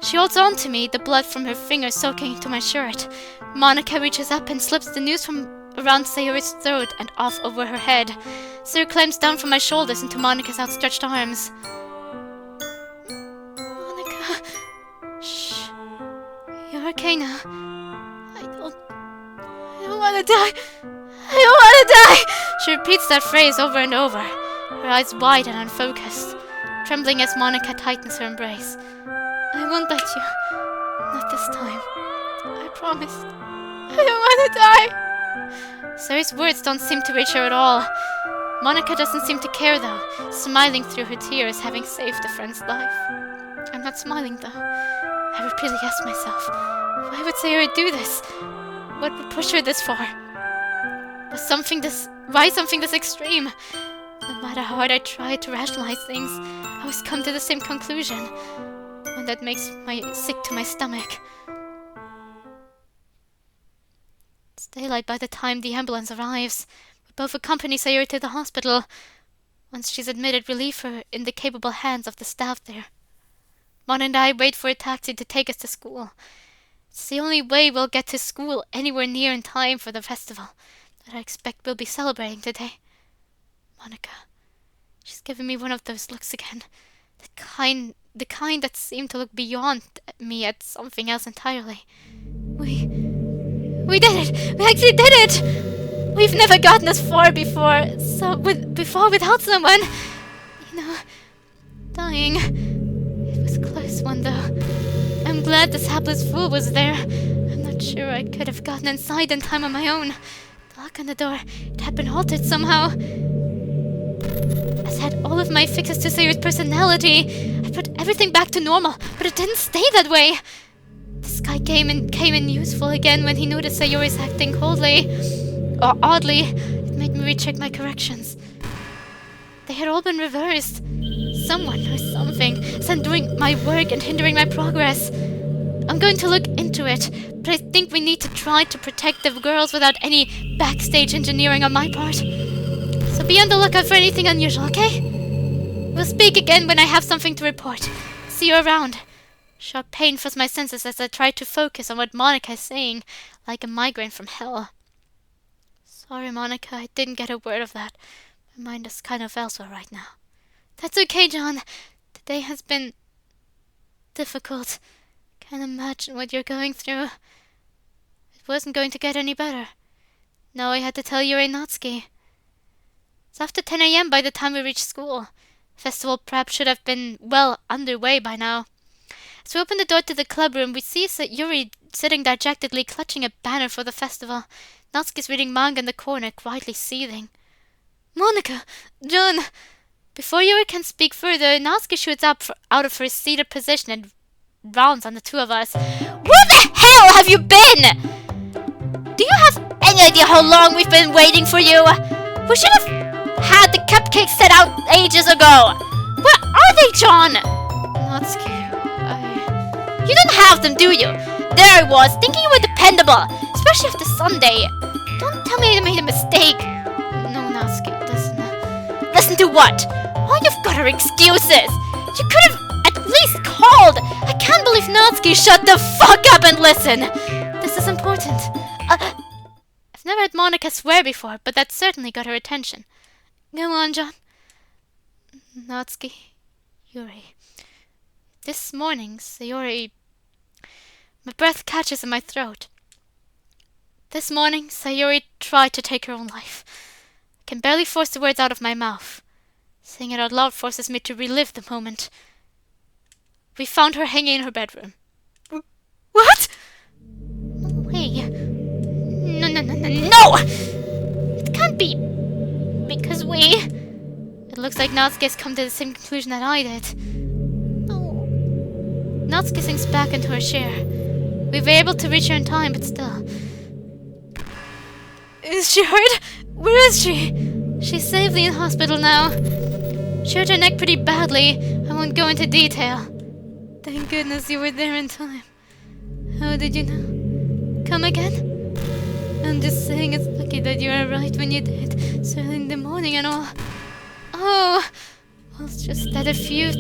She holds on to me, the blood from her fingers soaking into my shirt. Monica reaches up and slips the noose from around Sayori's throat and off over her head. Sayori climbs down from my shoulders into Monica's outstretched arms. Monica... Shh. You're okay now. I don't want to die. I don't want to die. She repeats that phrase over and over, her eyes wide and unfocused, trembling as Monica tightens her embrace. I won't let you. Not this time. I promise. I don't want to die. Sayori's words don't seem to reach her at all. Monica doesn't seem to care though, smiling through her tears, having saved a friend's life. I'm not smiling though. I repeatedly ask myself, why would Sayori do this? What would push her this far? Why something this extreme? No matter how hard I tried to rationalize things, I always come to the same conclusion. One that makes me sick to my stomach. It's daylight by the time the ambulance arrives. We both accompany Sayori to the hospital. Once she's admitted, we leave her in the capable hands of the staff there. Mon and I wait for a taxi to take us to school. It's the only way we'll get to school anywhere near in time for the festival that I expect we'll be celebrating today. Monica, she's given me one of those looks again. The kind that seemed to look beyond me at something else entirely. We did it! We actually did it! We've never gotten this far before, without someone, dying. It was a close one, though. I'm glad this hapless fool was there. I'm not sure I could have gotten inside in time on my own. The lock on the door, it had been altered somehow. I had all of my fixes to Sayori's personality. I put everything back to normal, but it didn't stay that way. This guy came in useful again when he noticed Sayori's acting coldly, or oddly. It made me recheck my corrections. They had all been reversed. Someone or something is undoing my work and hindering my progress. I'm going to look into it, but I think we need to try to protect the girls without any backstage engineering on my part. So be on the lookout for anything unusual, okay? We'll speak again when I have something to report. See you around. Sharp pain fills my senses as I try to focus on what Monica is saying, like a migraine from hell. Sorry, Monica, I didn't get a word of that. My mind is kind of elsewhere right now. That's okay, John. The day has been difficult. Can't imagine what you're going through. It wasn't going to get any better. Now I had to tell Yuri Natsuki. It's after 10 a.m. by the time we reach school. Festival prep should have been well underway by now. As we open the door to the club room, we see Yuri sitting dejectedly clutching a banner for the festival. Natsuki's reading manga in the corner, quietly seething. Monica! John! Before Yuri can speak further, Natsuki shoots up out of her seated position and rounds on the two of us. Where the hell have you been? Do you have any idea how long we've been waiting for you? We should have had the cupcakes set out ages ago. Where are they, John? Natsuki, You don't have them, do you? There I was, thinking you were dependable, especially after Sunday. Don't tell me I made a mistake. No, Natsuki, listen. Listen to what? Oh, you've got her excuses. You could have at least called. I can't believe Natsuki. Shut the fuck up and listen. This is important. I've never had Monica swear before, but that certainly got her attention. Go on, John. Natsuki, Yuri. This morning, Sayori... My breath catches in my throat. This morning, Sayori tried to take her own life. I can barely force the words out of my mouth. Saying it out loud forces me to relive the moment. We found her hanging in her bedroom. What? No way. No! It can't be. Because we... looks like Natsuki has come to the same conclusion that I did. No. Natsuki sinks back into her chair. We were able to reach her in time, but still. Is she hurt? Where is she? She's safely in hospital now. She hurt her neck pretty badly. I won't go into detail. Thank goodness you were there in time. How did you know? Come again? I'm just saying it's lucky that you arrived when you did. So early in the morning and all. Oh, well, it's just that a few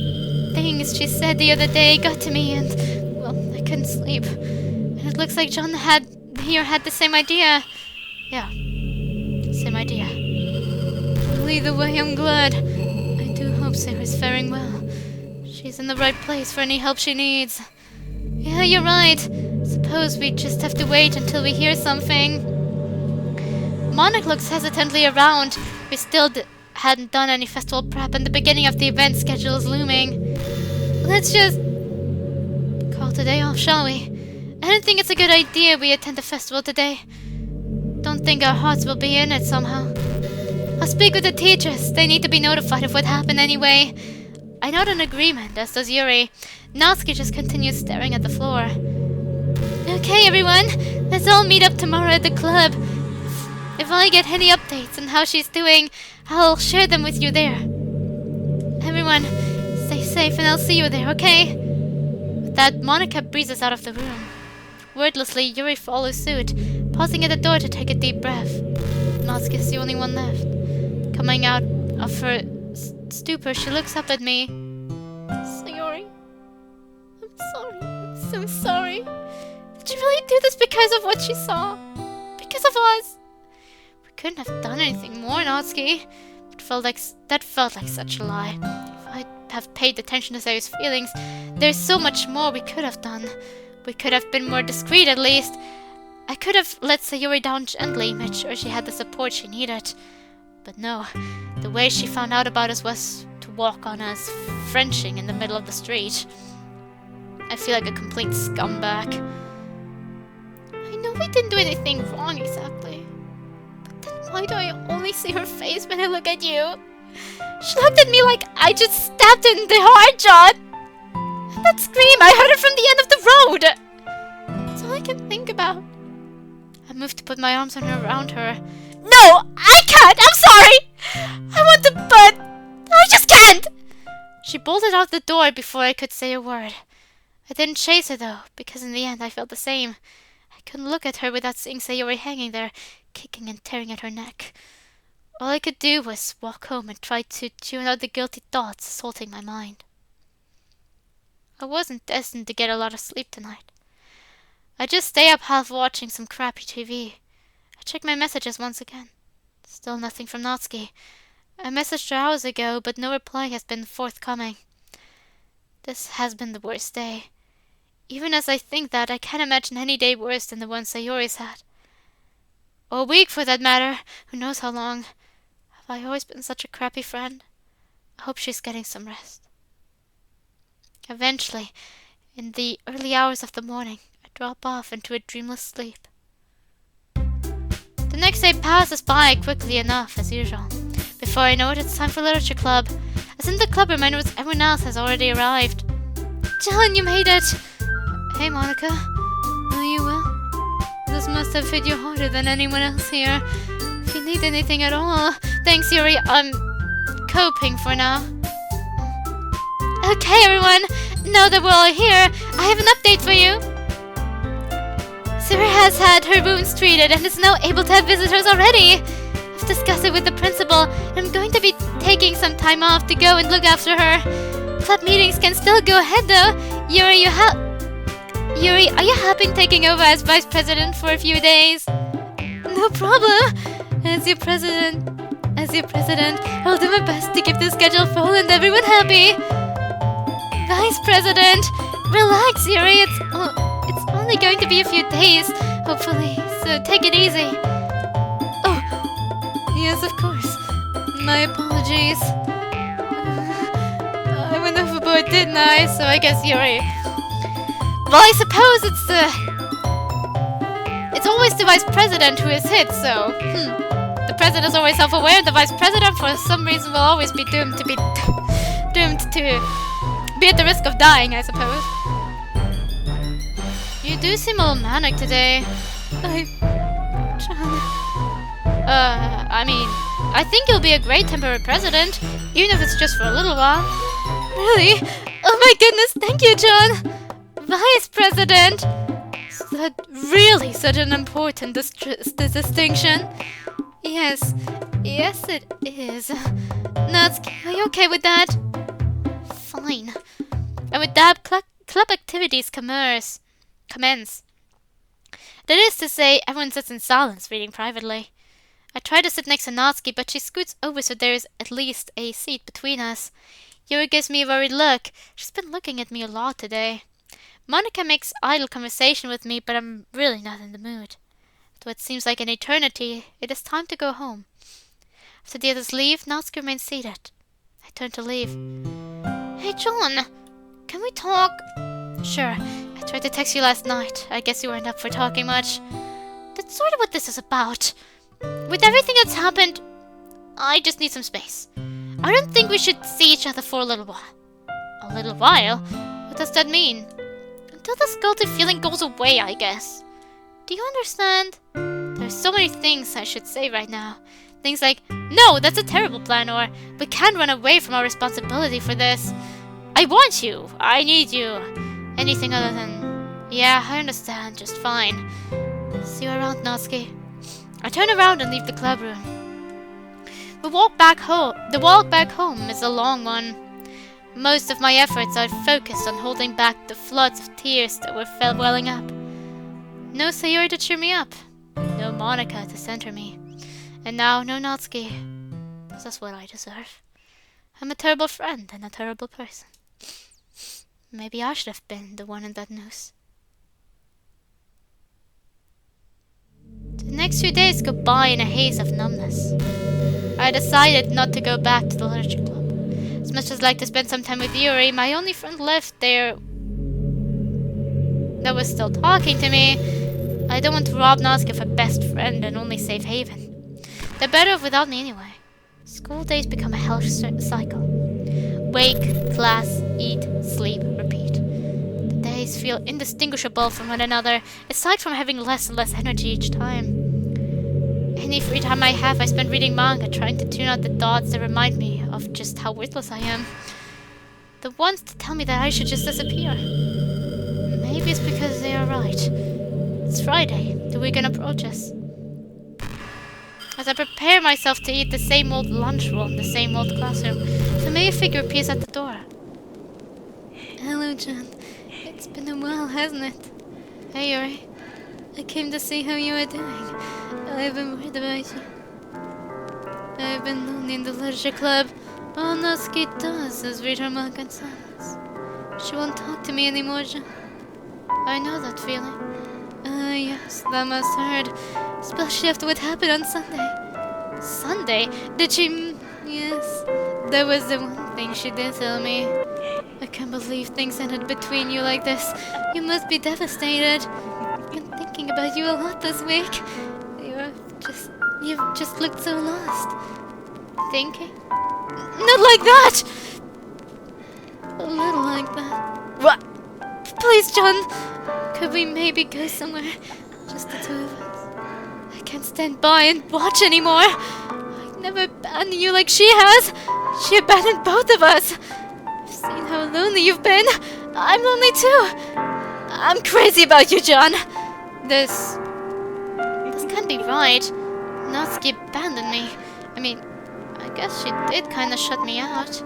things she said the other day got to me and, well, I couldn't sleep. And it looks like John had the same idea. Yeah, same idea. Well, either way, I'm glad. I do hope Sarah's faring well. She's in the right place for any help she needs. Yeah, you're right. Suppose we just have to wait until we hear something. Monik looks hesitantly around. We still hadn't done any festival prep and the beginning of the event schedule is looming. Let's just call today off, shall we? I don't think it's a good idea we attend the festival today. Don't think our hearts will be in it somehow. I'll speak with the teachers. They need to be notified of what happened anyway. I nod in agreement, as does Yuri. Natsuki just continues staring at the floor. Okay, everyone. Let's all meet up tomorrow at the club. If I get any updates on how she's doing, I'll share them with you there. Everyone, stay safe and I'll see you there, okay? With that, Monica breezes out of the room. Wordlessly, Yuri follows suit, pausing at the door to take a deep breath. Natsuki is the only one left. Coming out of her stupor, she looks up at me. Sayori, I'm sorry. I'm so sorry. Did she really do this because of what she saw? Because of us? We couldn't have done anything more, Natsuki. That felt like such a lie. If I'd have paid attention to Sayori's feelings, there's so much more we could have done. We could have been more discreet at least. I could have let Sayori down gently, made sure she had the support she needed. But no, the way she found out about us was to walk on us, Frenching in the middle of the street. I feel like a complete scumbag. I know we didn't do anything wrong exactly. But then why do I only see her face when I look at you? She looked at me like I just stabbed her in the heart, John! And that scream, I heard it from the end of the road! That's all I can think about. I moved to put my arms around her. No! I can't! I'm sorry! I want to, but I just can't! She bolted out the door before I could say a word. I didn't chase her though, because in the end I felt the same. I couldn't look at her without seeing Sayori hanging there, kicking and tearing at her neck. All I could do was walk home and try to tune out the guilty thoughts assaulting my mind. I wasn't destined to get a lot of sleep tonight. I just stay up half watching some crappy TV. I checked my messages once again. Still nothing from Natsuki. I messaged her hours ago, but no reply has been forthcoming. This has been the worst day. Even as I think that, I can't imagine any day worse than the one Sayori's had. Or a week, for that matter. Who knows how long. Have I always been such a crappy friend? I hope she's getting some rest. Eventually, in the early hours of the morning, I drop off into a dreamless sleep. The next day passes by quickly enough, as usual. Before I know it, it's time for literature club. As in the club room, I notice everyone else has already arrived. John, you made it! Hey, Monica. Are you well? This must have hit you harder than anyone else here. If you need anything at all... Thanks, Yuri. I'm coping for now. Okay, everyone. Now that we're all here, I have an update for you. Sarah has had her wounds treated and is now able to have visitors already. I've discussed it with the principal, and I'm going to be taking some time off to go and look after her. Club meetings can still go ahead though. Yuri, are you happy taking over as vice president for a few days? No problem. As your president, I'll do my best to keep the schedule full and everyone happy. Vice president, relax, Yuri. It's only going to be a few days, hopefully. So take it easy. Oh, yes, of course. My apologies. I went overboard, didn't I? So I guess Yuri. Well, I suppose it's always the vice president who is hit, so... The president is always self-aware, the vice president, for some reason, will always be doomed to be at the risk of dying, I suppose. You do seem a little manic today. I mean, I think you'll be a great temporary president, even if it's just for a little while. Really? Oh my goodness, thank you, John! Vice President! Is that really such an important distinction? Yes, it is. Natsuki, are you okay with that? Fine. And with that, club activities commence. That is to say, everyone sits in silence, reading privately. I try to sit next to Natsuki, but she scoots over so there is at least a seat between us. Yuri gives me a worried look. She's been looking at me a lot today. Monica makes idle conversation with me, but I'm really not in the mood. Though it seems like an eternity, it is time to go home. After the others leave, Natsuki remains seated. I turn to leave. Hey, John! Can we talk? Sure. I tried to text you last night. I guess you weren't up for talking much. That's sort of what this is about. With everything that's happened, I just need some space. I don't think we should see each other for a little while. A little while? What does that mean? Until this guilty feeling goes away, I guess. Do you understand? There's so many things I should say right now. Things like, no, that's a terrible plan, or we can't run away from our responsibility for this. I want you. I need you. Anything other than, yeah, I understand, just fine. See you around, Natsuki. I turn around and leave the club room. The walk back home is a long one. Most of my efforts are focused on holding back the floods of tears that were welling up. No Sayuri to cheer me up. No Monica to center me. And now no Natsuki. This is what I deserve. I'm a terrible friend and a terrible person. Maybe I should have been the one in that noose. The next few days go by in a haze of numbness. I decided not to go back to the literature club. As much as I'd like to spend some time with Yuri, my only friend left there that was still talking to me. I don't want to rob Natsuki of her best friend and only safe haven. They're better off without me anyway. School days become a hellish cycle. Wake, class, eat, sleep, repeat. The days feel indistinguishable from one another, aside from having less and less energy each time. Any free time I have, I spend reading manga, trying to tune out the thoughts that remind me of just how worthless I am. The ones that tell me that I should just disappear. Maybe it's because they are right. It's Friday, the weekend approaches. As I prepare myself to eat the same old lunch roll in the same old classroom, a familiar figure appears at the door. Hello, John. It's been a while, hasn't it? Hey, Yuri. I came to see how you are doing. I've been worried about you. I've been lonely in the literature club. All Natsuki does is read her manga in silence. She won't talk to me anymore, John. I know that feeling. Yes, that must hurt. Especially after what happened on Sunday. Sunday? Did she... Yes. That was the one thing she did tell me. I can't believe things ended between you like this. You must be devastated. I've been thinking about you a lot this week. You've just looked so lost. Thinking? Not like that! A little like that. What? Please, John. Could we maybe go somewhere? Just the two of us. I can't stand by and watch anymore. I'd never abandoned you like she has. She abandoned both of us. I've seen how lonely you've been. I'm lonely too. I'm crazy about you, John. This can't be right. Natsuki abandoned me. I mean, I guess she did kinda shut me out.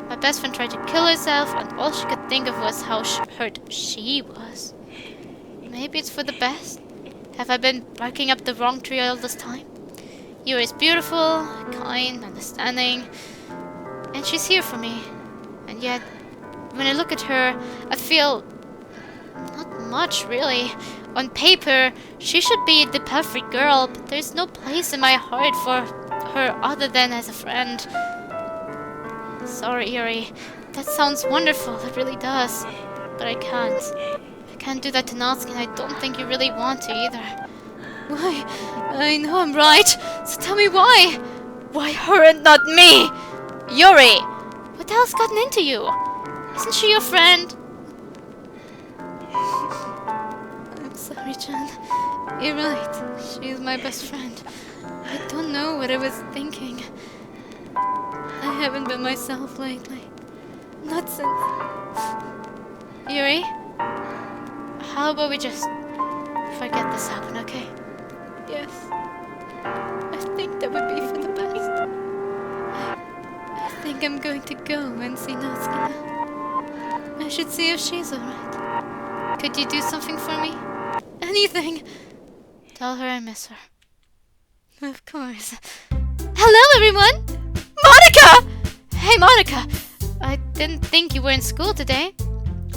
My best friend tried to kill herself, and all she could think of was how hurt she was. Maybe it's for the best. Have I been barking up the wrong tree all this time? Yuri is beautiful, kind, understanding, and she's here for me. And yet, when I look at her, I feel not much, really. On paper, she should be the perfect girl, but there's no place in my heart for her other than as a friend. Sorry, Yuri. That sounds wonderful, it really does. But I can't. I can't do that to Natsuki, and I don't think you really want to either. Why? I know I'm right, so tell me why? Why her and not me? Yuri! What the hell's gotten into you? Isn't she your friend? I'm sorry, John. You're right. She is my best friend. I don't know what I was thinking. I haven't been myself lately. Not since... Yuri? How about we just forget this happened, okay? Yes. I think that would be for the best. I think I'm going to go and see Natsuki now. I should see if she's alright. Could you do something for me? Anything! Tell her I miss her. Of course. Hello, everyone! Monica! Hey, Monica! I didn't think you were in school today.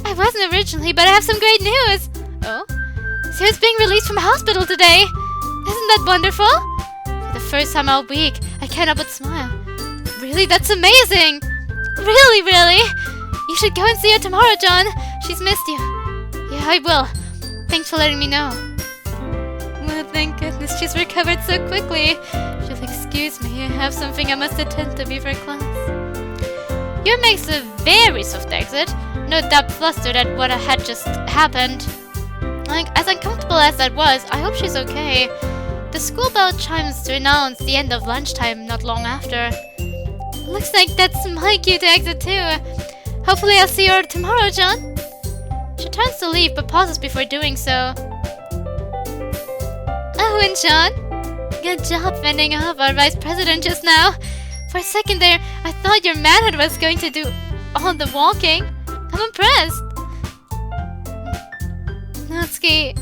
I wasn't originally, but I have some great news! Oh? Sarah's being released from hospital today! Isn't that wonderful? For the first time all week, I cannot but smile. Really? That's amazing! Really, really? You should go and see her tomorrow, John. She's missed you. Yeah, I will. Thanks for letting me know. Well, thank goodness she's recovered so quickly. If you'll excuse me, I have something I must attend to before class. You makes a very swift exit, no doubt flustered at what had just happened. As uncomfortable as that was, I hope she's okay. The school bell chimes to announce the end of lunchtime not long after. Looks like that's my cue to exit too. Hopefully I'll see her tomorrow, John. She turns to leave but pauses before doing so. Oh, and John? Good job fending off our vice president just now. For a second there, I thought your manhood was going to do all the walking. I'm impressed. Natsuki,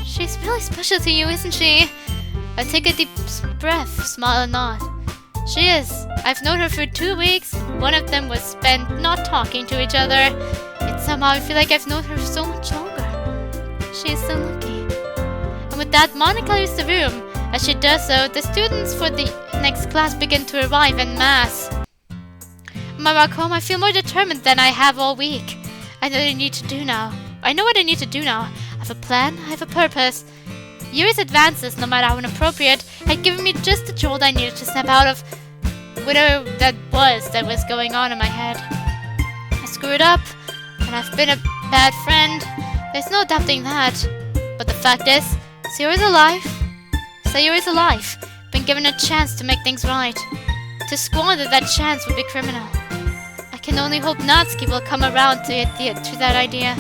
she's really special to you, isn't she? I take a deep breath, smile and nod. She is. I've known her for 2 weeks. One of them was spent not talking to each other. Yet somehow I feel like I've known her so much longer. She is so lucky. And with that, Monica leaves the room. As she does so, the students for the next class begin to arrive en masse. On my walk home, I feel more determined than I have all week. I know what I need to do now. I have a plan, I have a purpose. Yuri's advances, no matter how inappropriate, had given me just the jolt I needed to snap out of whatever that was going on in my head. I screwed up, and I've been a bad friend. There's no doubting that. But the fact is, Sayori's alive. Sayori's alive. Been given a chance to make things right. To squander that chance would be criminal. I can only hope Natsuki will come around to that idea.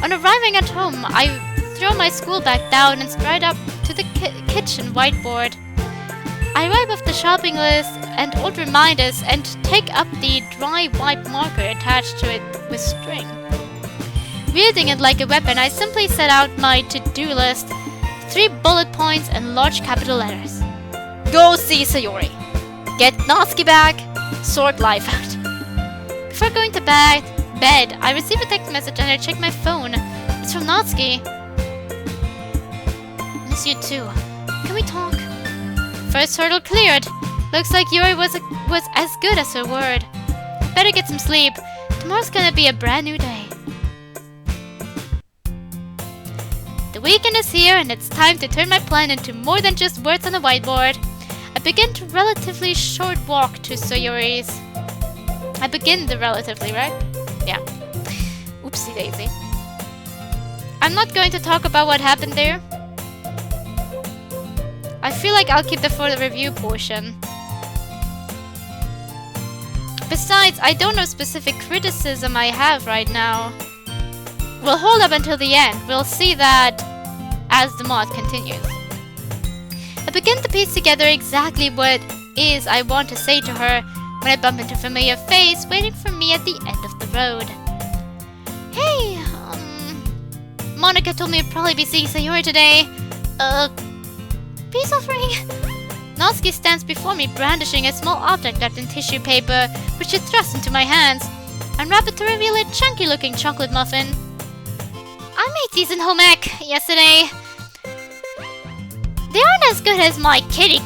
On arriving at home, I throw my school bag down and stride up to the kitchen whiteboard. I wipe off the shopping list and old reminders and take up the dry white marker attached to it with string. Wielding it like a weapon, I simply set out my to-do list, 3 bullet points and large capital letters. Go see Sayori. Get Natsuki back. Sort life out. Before going to bed, I receive a text message and I check my phone. It's from Natsuki. Miss you too. Can we talk? First hurdle cleared. Looks like Yuri was as good as her word. Better get some sleep. Tomorrow's gonna be a brand new day. The weekend is here and it's time to turn my plan into more than just words on a whiteboard. I begin the relatively short walk to Sayori's. I begin the relatively, right? Yeah. Oopsie daisy. I'm not going to talk about what happened there. I feel like I'll keep that for the review portion. Besides, I don't know specific criticism I have right now. We'll hold up until the end. We'll see that as the mod continues. I begin to piece together exactly what it is I want to say to her when I bump into a familiar face waiting for me at the end of the road. Hey, Monica told me I'd probably be seeing Sayori today. Peace offering? Natsuki stands before me brandishing a small object wrapped in tissue paper, which she thrusts into my hands. Unwrap it to reveal a chunky-looking chocolate muffin. I made these in home ec yesterday. They aren't as good as my kitty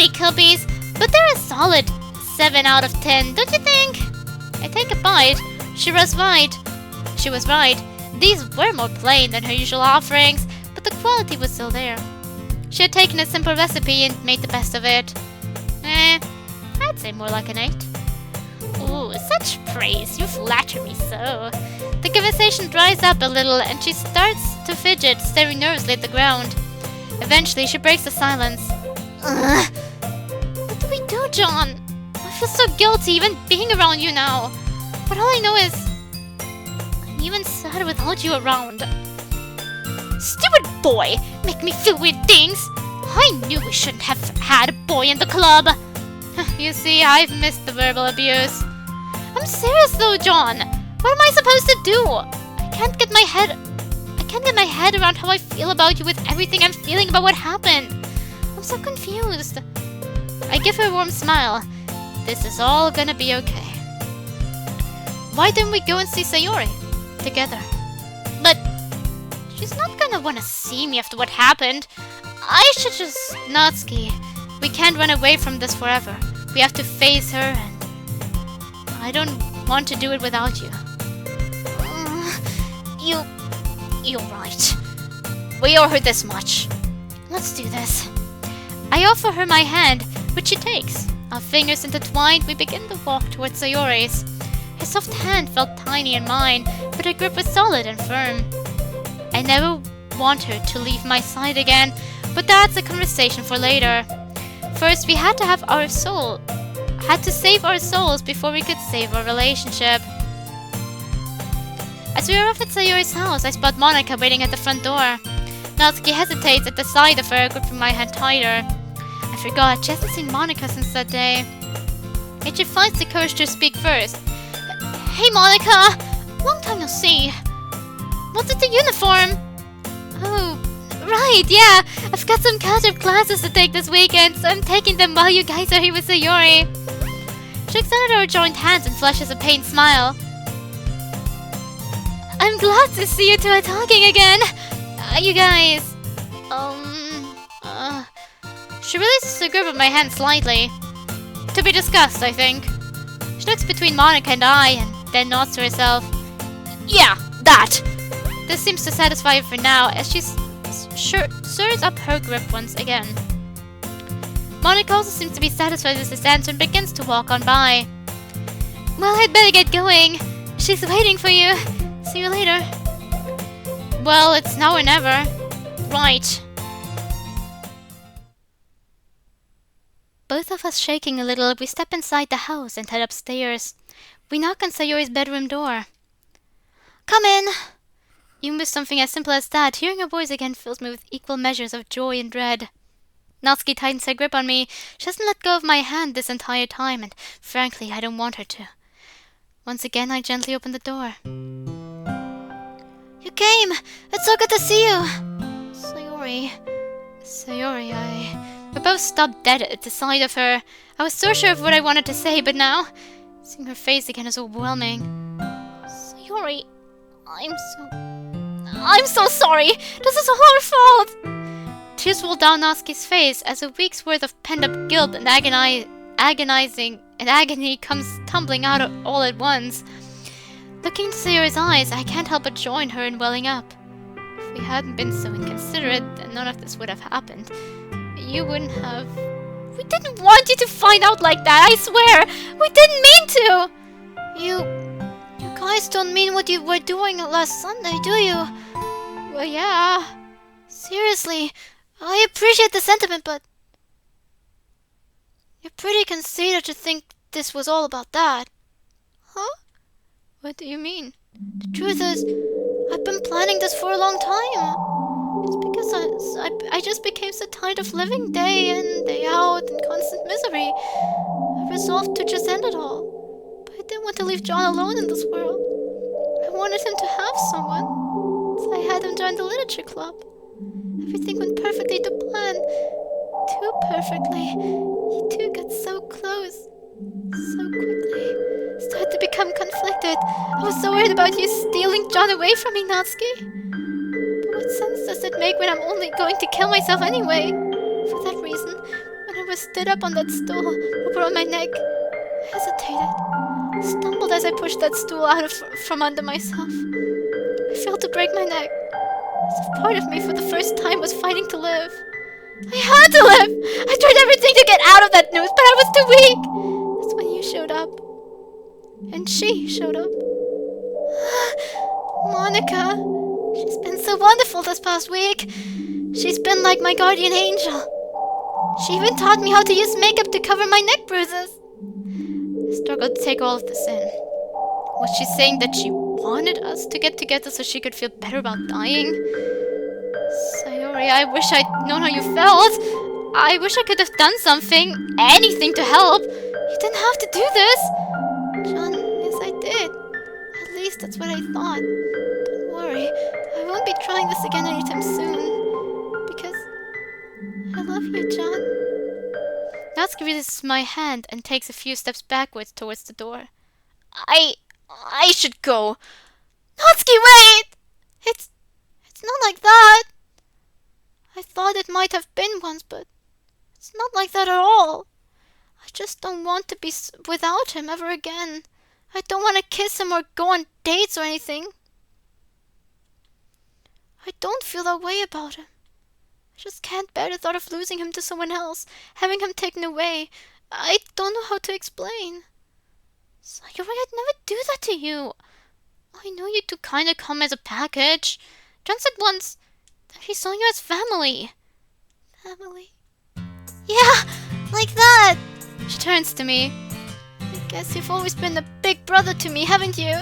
cubbies, but they're a solid 7 out of 10, don't you think? I take a bite. She was right. These were more plain than her usual offerings, but but the quality was still there. She had taken a simple recipe and made the best of it. I'd say more like an 8. Ooh, such praise. You flatter me so. The conversation dries up a little and she starts to fidget, staring nervously at the ground. Eventually, she breaks the silence. What do we do, John? I feel so guilty even being around you now. But all I know is I'm even sadder without you around. Stupid boy! Make me feel weird things! I knew we shouldn't have had a boy in the club! You see, I've missed the verbal abuse. I'm serious though, John! What am I supposed to do? I can't get my head around how I feel about you with everything I'm feeling about what happened. I'm so confused. I give her a warm smile. This is all gonna be okay. Why didn't we go and see Sayori together? But she's not gonna wanna see me after what happened. I should just... Natsuki, we can't run away from this forever. We have to face her and... I don't want to do it without you. You're right. We owe her this much. Let's do this. I offer her my hand, which she takes. Our fingers intertwined, we begin to walk towards Sayori's. Her soft hand felt tiny in mine, but her grip was solid and firm. I never want her to leave my side again, but that's a conversation for later. First, we had to save our souls before we could save our relationship. As we arrive at Sayori's house, I spot Monica waiting at the front door. Natsuki hesitates at the sight of her, gripping my hand tighter. I forgot, she hasn't seen Monica since that day. Yet she finds the courage to speak first. Hey Monica! Long time no see. What's with the uniform? Oh, right, yeah. I've got some catch-up classes to take this weekend, so I'm taking them while you guys are here with Sayori. She looks at our joined hands and flashes a pained smile. I'm glad to see you two are talking again. You guys... She releases the grip of my hand slightly. To be discussed, I think. She looks between Monica and I, and then nods to herself. Yeah, that! This seems to satisfy her for now, as she stirs up her grip once again. Monica also seems to be satisfied with this answer and begins to walk on by. Well, I'd better get going. She's waiting for you. See you later. Well, it's now or never. Right. Both of us shaking a little, we step inside the house and head upstairs. We knock on Sayori's bedroom door. Come in! Even with something as simple as that, hearing her voice again fills me with equal measures of joy and dread. Natsuki tightens her grip on me. She hasn't let go of my hand this entire time, and frankly, I don't want her to. Once again, I gently open the door. You came! It's so good to see you! Sayori, We both stopped dead at the sight of her. I was so sure of what I wanted to say, but now, seeing her face again is overwhelming. Sayori, I'm so sorry! This is all her fault! Tears roll down Natsuki's face as a week's worth of pent-up guilt and agony comes tumbling out all at once. Looking into Sayori's eyes, I can't help but join her in welling up. If we hadn't been so inconsiderate, then none of this would have happened. You wouldn't have... We didn't want you to find out like that, I swear! We didn't mean to! You guys don't mean what you were doing last Sunday, do you? Well, yeah. Seriously, I appreciate the sentiment, but... You're pretty conceited to think this was all about that. Huh? What do you mean? The truth is, I've been planning this for a long time. It's because I just became so tired of living day in, day out in constant misery. I resolved to just end it all. But I didn't want to leave John alone in this world. I wanted him to have someone. So I had him join the literature club. Everything went perfectly to plan. Too perfectly. You two got so close. So quickly. Started to become conflicted. I was so worried about you stealing John away from me, Natsuki. But what sense does it make when I'm only going to kill myself anyway? For that reason, when I was stood up on that stool over my neck, I hesitated. Stumbled as I pushed that stool out from under myself. I failed to break my neck. As if part of me for the first time was fighting to live. I had to live! I tried everything to get out of that noose, but I was too weak! That's when you showed up. And she showed up. Monica. She's been so wonderful this past week. She's been like my guardian angel. She even taught me how to use makeup to cover my neck bruises. I struggled to take all of this in. Was she saying that she wanted us to get together so she could feel better about dying? Sayori, I wish I'd known how you felt. I wish I could have done something, anything to help. You didn't have to do this. John, yes I did. At least that's what I thought. Don't worry, I won't be trying this again anytime soon. Because I love you, John. Natsuki releases my hand and takes a few steps backwards towards the door. I should go. Natsuki, wait! It's not like that. I thought it might have been once, but it's not like that at all. I just don't want to be without him ever again. I don't want to kiss him or go on dates or anything. I don't feel that way about him. I just can't bear the thought of losing him to someone else, having him taken away. I don't know how to explain. Sayori, I'd never do that to you. I know you two kinda come as a package. John said once that he saw you as family. Family? Yeah, like that! She turns to me. I guess you've always been a big brother to me, haven't you?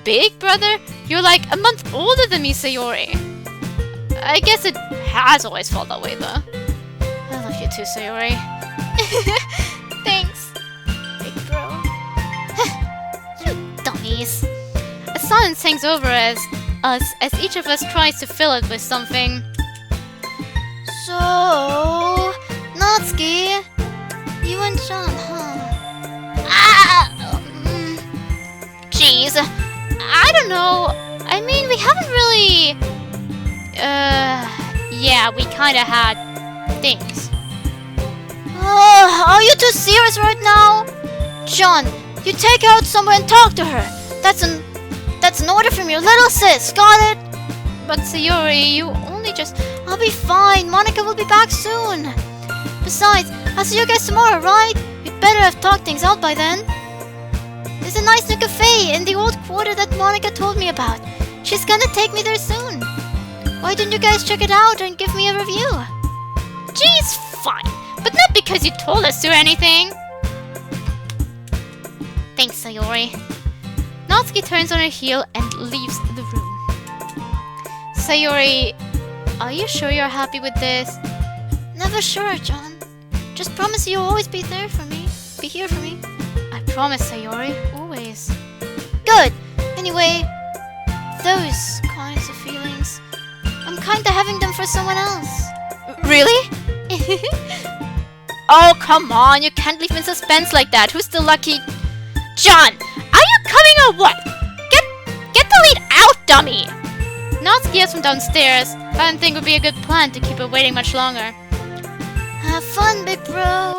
Big brother? You're like a month older than me, Sayori. I guess it has always felt that way, though. I love you too, Sayori. Thanks, big bro. You dummies. A silence hangs over us as each of us tries to fill it with something. So, Natsuki, you and John, huh? Jeez, I don't know. I mean, we haven't really. Yeah, we kinda had things. Are you too serious right now? John, you take her out somewhere and talk to her. That's an order from your little sis, got it? But Sayori, you only just... I'll be fine, Monica will be back soon. Besides, I'll see you guys tomorrow, right? You'd better have talked things out by then. There's a nice new cafe in the old quarter that Monica told me about. She's gonna take me there soon. Why didn't you guys check it out and give me a review? Geez, fine. But not because you told us to or anything. Thanks, Sayori. Natsuki turns on her heel and leaves the room. Sayori, are you sure you're happy with this? Never sure, John. Just promise you'll always be there for me. Be here for me. I promise, Sayori. Always. Good. Anyway, those kinds of feelings, I'm kinda having them for someone else. Really? Oh, come on. You can't leave me in suspense like that. Who's the lucky... John, are you coming or what? Get the lead out, dummy! Natsuki yells from downstairs. I don't think it would be a good plan to keep her waiting much longer. Have fun, big bro.